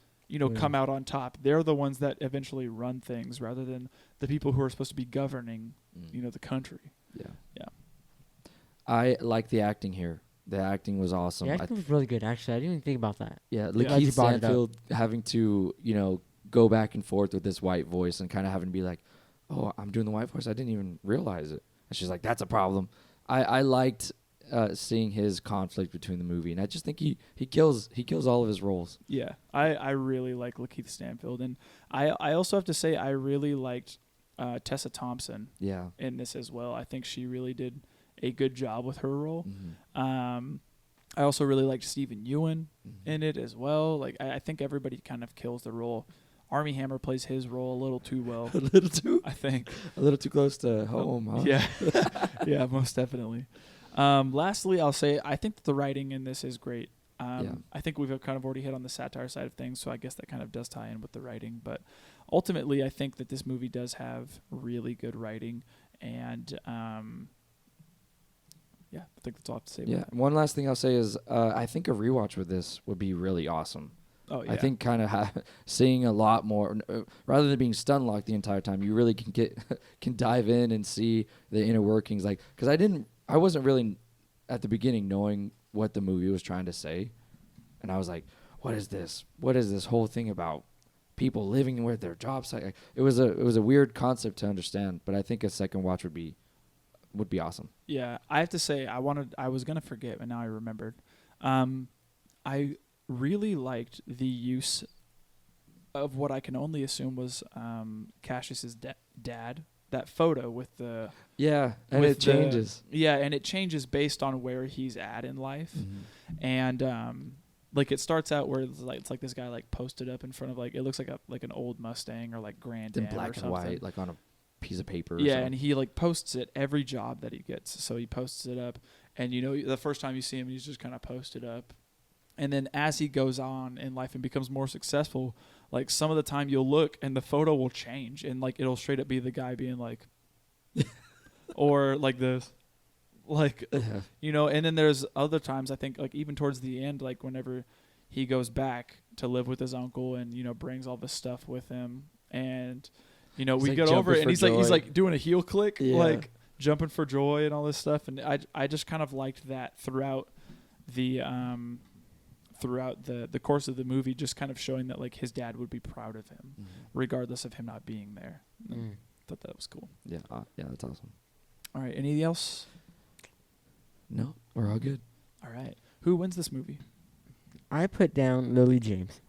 come out on top. They're the ones that eventually run things rather than the people who are supposed to be governing the country. Yeah. Yeah. I like the acting here. The acting was awesome. The acting was really good, actually. I didn't even think about that. Yeah, Glad Lakeith you brought it up. Stanfield having to, go back and forth with this white voice and kind of having to be like, oh, I'm doing the white voice. I didn't even realize it. And she's like, that's a problem. I liked seeing his conflict between the movie, and I just think he kills all of his roles. Yeah, I really like Lakeith Stanfield, and I also have to say I really liked Tessa Thompson Yeah. in this as well. I think she really did a good job with her role. Mm-hmm. I also really liked Stephen Ewan in it as well. Like I think everybody kind of kills the role. Armie Hammer plays his role a little too well. A little too close to home, huh? Yeah, yeah, most definitely. Lastly, I'll say I think that the writing in this is great. I think we've kind of already hit on the satire side of things, so I guess that kind of does tie in with the writing. But ultimately, I think that this movie does have really good writing, and I think that's all I have to say about that. One last thing I'll say is I think a rewatch with this would be really awesome. Oh, yeah. I think kind of seeing a lot more, rather than being stun locked the entire time, you really can dive in and see the inner workings. Like, because I wasn't really at the beginning knowing what the movie was trying to say, and I was like, what is this? What is this whole thing about people living with their jobs? Like, it was a weird concept to understand, but I think a second watch would be awesome. Yeah, I have to say I was gonna forget, but now I remembered. I really liked the use of what I can only assume was Cassius's dad. That photo with the and with it changes. And it changes based on where he's at in life, and like it starts out where it's like this guy like posted up in front of like it looks like an old Mustang or like Grand In Am black or and something. white, like on a piece of paper. Yeah, and he like posts it every job that he gets. So he posts it up, and the first time you see him, he's just kind of posted up. And then as he goes on in life and becomes more successful, like some of the time you'll look and the photo will change and like it'll straight up be the guy being like, or like this, like, and then there's other times I think like even towards the end, like whenever he goes back to live with his uncle and, brings all this stuff with him. And, we like get over it, and jumping he's for like joy. doing a heel click, Yeah. like jumping for joy and all this stuff. And I just kind of liked that throughout the course of the movie, just kind of showing that like his dad would be proud of him, regardless of him not being there. Thought that was cool. Yeah, that's awesome. All right, anything else? No, we're all good. All right, who wins this movie? I put down Lily James.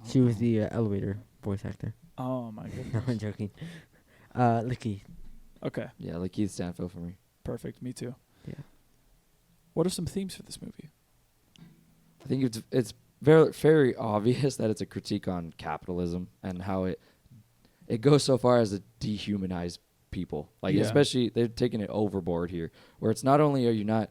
She was the elevator voice actor. Oh my goodness. No, I'm joking. Licky. Okay, Yeah, like Keith Stanfield for me. perfect. Me too. Yeah. What are some themes for this movie? I think it's very very obvious that it's a critique on capitalism and how it goes so far as to dehumanize people. Like, Yeah. especially they're taking it overboard here, where it's not only are you not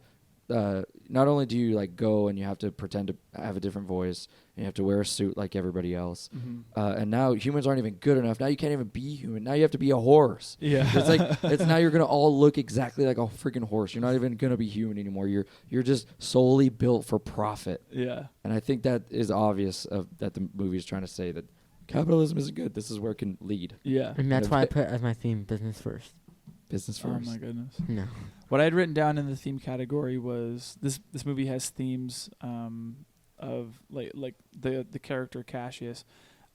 only do you like go and you have to pretend to have a different voice and you have to wear a suit like everybody else, and now humans aren't even good enough. Now you can't even be human. Now you have to be a horse. Yeah. It's like it's now you're gonna all look exactly like a freaking horse. You're not even gonna be human anymore. You're just solely built for profit. Yeah. And I think that is obvious that the movie is trying to say that capitalism isn't good. This is where it can lead. Yeah. And that's why I put as my theme business first. Business Oh first. my goodness. No. What I had written down in the theme category was this movie has themes of like the character Cassius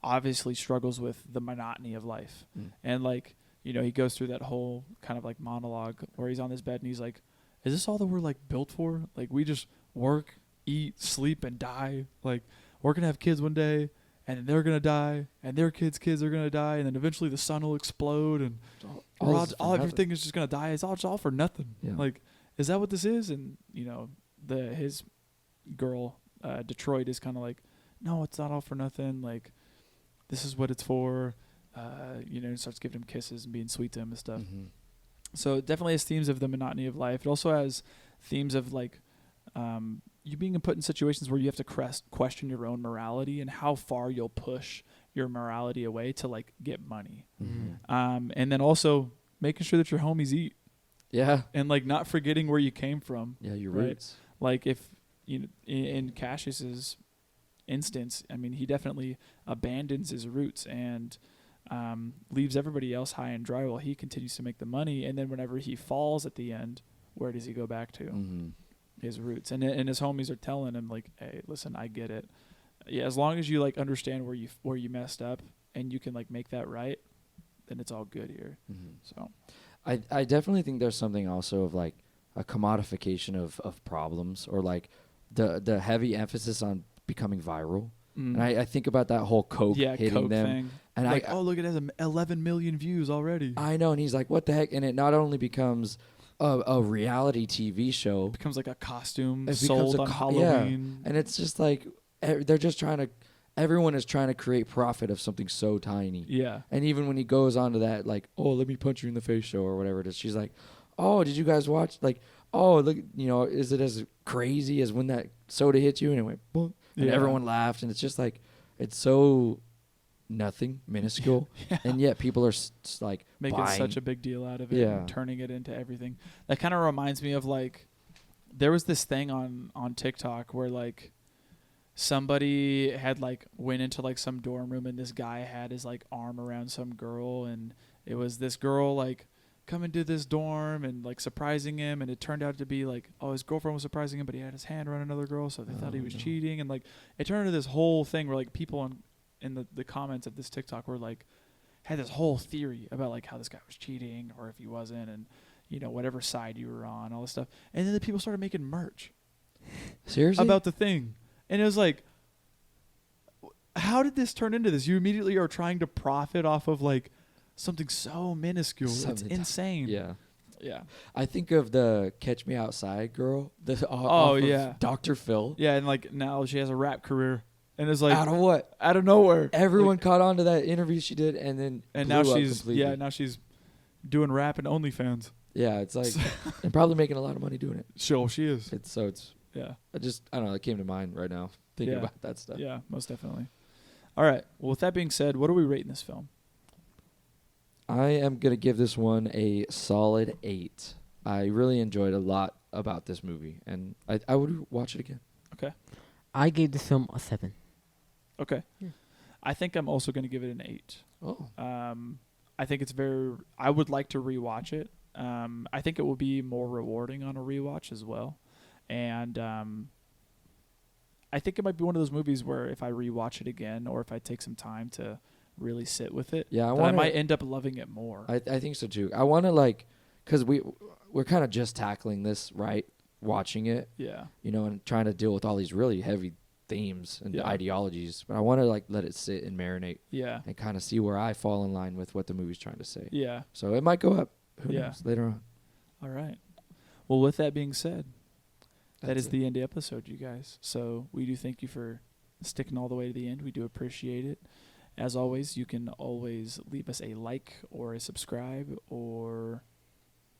obviously struggles with the monotony of life. And like, he goes through that whole kind of like monologue where he's on his bed and he's like, is this all that we're like built for? Like we just work, eat, sleep and die. Like we're going to have kids one day and then they're going to die and their kids are going to die and then eventually the sun will explode and all everything is just going to die. It's all for nothing. Yeah. Like, is that what this is? And, his girl, Detroit, is kind of like, no, it's not all for nothing. Like, this is what it's for. And starts giving him kisses and being sweet to him and stuff. So it definitely has themes of the monotony of life. It also has themes of like you being put in situations where you have to question your own morality and how far you'll push your morality away to like get money. And then also making sure that your homies eat. Yeah. And like not forgetting where you came from. Yeah, your right? roots. Like if in Cassius's instance, I mean, he definitely abandons his roots and leaves everybody else high and dry while he continues to make the money. And then whenever he falls at the end, where does he go back to? His roots. And his homies are telling him like, hey, listen, I get it. Yeah, as long as you like understand where you messed up and you can like make that right, then it's all good here. So I definitely think there's something also of like a commodification of problems, or like the heavy emphasis on becoming viral. And I think about that whole Coke hitting Coke them. thing. And like, look, it has 11 million views already. I know, and he's like, what the heck? And it not only becomes a reality TV show, It becomes like a costume it sold becomes on yeah. Halloween. And it's just like they're just trying to. Everyone is trying to create profit of something so tiny. Yeah. And even when he goes on to that, like, oh, let me punch you in the face show or whatever it is, she's like, oh, did you guys watch? Like, oh, look, is it as crazy as when that soda hit you? And it went boom. And Yeah. everyone laughed. And it's just like, it's so nothing, minuscule. And yet people are like Making buying. such a big deal out of it Yeah. and turning it into everything. That kind of reminds me of like, there was this thing on TikTok where like somebody had like went into like some dorm room and this guy had his like arm around some girl and it was this girl like coming to this dorm and like surprising him, and it turned out to be like, oh, his girlfriend was surprising him, but he had his hand around another girl, so they thought he was cheating, and like it turned into this whole thing where like people in the comments of this TikTok were like had this whole theory about like how this guy was cheating or if he wasn't, and whatever side you were on, all this stuff, and then the people started making merch Seriously? about the thing. And it was like, how did this turn into this? You immediately are trying to profit off of like something so minuscule. It's Something insane. Yeah. Yeah. I think of the Catch Me Outside girl. Yeah. Dr. Phil. Yeah. And like now she has a rap career. And it's like Out of what? out of nowhere. Everyone Like, caught on to that interview she did, and then and blew now up she's completely. doing rap and OnlyFans. Yeah, it's like and probably making a lot of money doing it. Sure, she is. It's Yeah. I don't know, it came to mind right now thinking Yeah. about that stuff. Yeah, most definitely. All right. Well, with that being said, what are we rating this film? I am gonna give this one a solid 8. I really enjoyed a lot about this movie, and I would watch it again. Okay. I gave this film a 7. Okay. Yeah. I think I'm also going to give it an 8. Oh. I think it's very. I would like to rewatch it. I think it will be more rewarding on a rewatch as well, and I think it might be one of those movies where if I rewatch it again, or if I take some time to really sit with it, Yeah, I might end up loving it more. I think so too. I want to like, cause we're kind of just tackling this, right? Watching it, Yeah. you know, and trying to deal with all these really heavy themes and Yeah. ideologies. But I want to like let it sit and marinate Yeah. and kind of see where I fall in line with what the movie's trying to say. Yeah. So it might go up. Who Yeah. knows later on? All right. Well, with that being said, that That's is it. the end of the episode, you guys. So we do thank you for sticking all the way to the end. We do appreciate it. As always, you can always leave us a like or a subscribe or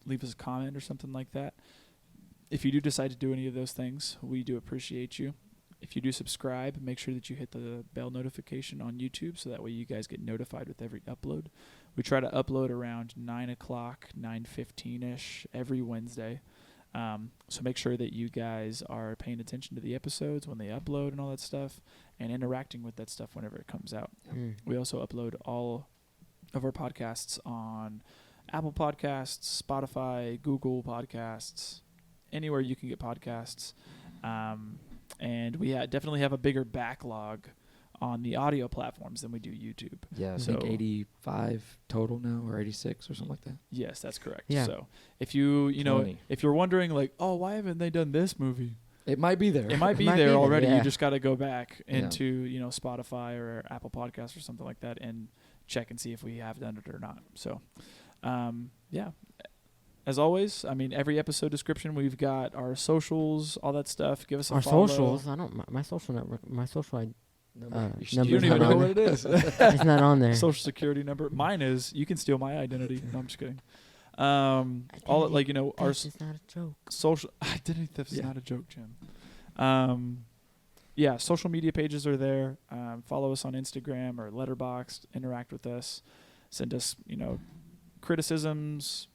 leave us a comment or something like that. If you do decide to do any of those things, we do appreciate you. If you do subscribe, make sure that you hit the bell notification on YouTube so that way you guys get notified with every upload. We try to upload around 9 o'clock, 9:15-ish every Wednesday. So make sure that you guys are paying attention to the episodes when they upload and all that stuff and interacting with that stuff whenever it comes out. Mm. We also upload all of our podcasts on Apple Podcasts, Spotify, Google Podcasts, anywhere you can get podcasts. And we definitely have a bigger backlog on the audio platforms than we do YouTube. Yeah, I So- think 85 total now, or 86 or something like that. Yes, that's correct. Yeah. So if you know, 20. if you're wondering like, oh, why haven't they done this movie? It might be there. It might be Might be there there, already. yeah. You just got to go back Yeah. into, Spotify or Apple Podcasts or something like that and check and see if we have done it or not. So, yeah. As always, I mean, every episode description, we've got our socials, all that stuff. Give us a Our follow. socials, I don't. My social network. My social. Number. Number's You don't even not know on what it is. It's not on there. Social security number. Mine is. You can steal my identity. No, I'm just kidding. All our This is not a joke. social identity theft is Yeah. not a joke, Jim. Yeah, social media pages are there. Follow us on Instagram or Letterboxd. Interact with us. Send us, criticisms,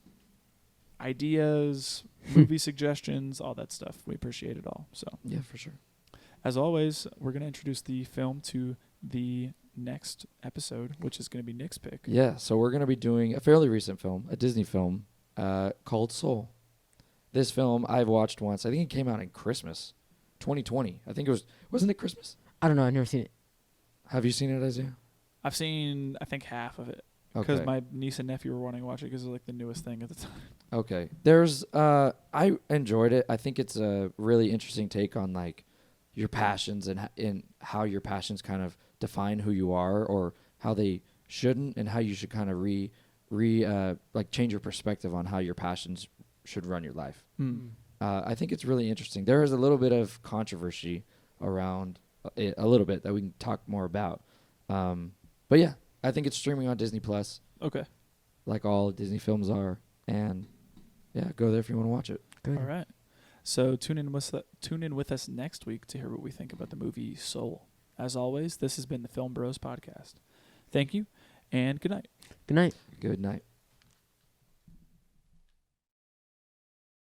ideas, movie suggestions, all that stuff. We appreciate it all. So, Yeah, for sure. as always, we're going to introduce the film to the next episode, which is going to be Nick's pick. Yeah, so we're going to be doing a fairly recent film, a Disney film, called Soul. This film I've watched once. I think it came out in Christmas, 2020. I think wasn't it Christmas? I don't know. I've never seen it. Have you seen it, Isaiah? I've seen, I think, half of it. Because Okay. my niece and nephew were wanting to watch it because it's like the newest thing at the time. Okay. I enjoyed it. I think it's a really interesting take on like your passions and how your passions kind of define who you are, or how they shouldn't, and how you should kind of like change your perspective on how your passions should run your life. I think it's really interesting. There is a little bit of controversy around it, a little bit that we can talk more about. But yeah, I think it's streaming on Disney Plus, Okay. like all Disney films are, and yeah, go there if you want to watch it. Good. All right. So tune in with us next week to hear what we think about the movie Soul. As always, this has been the Film Bros Podcast. Thank you, and good night. Good night. Good night.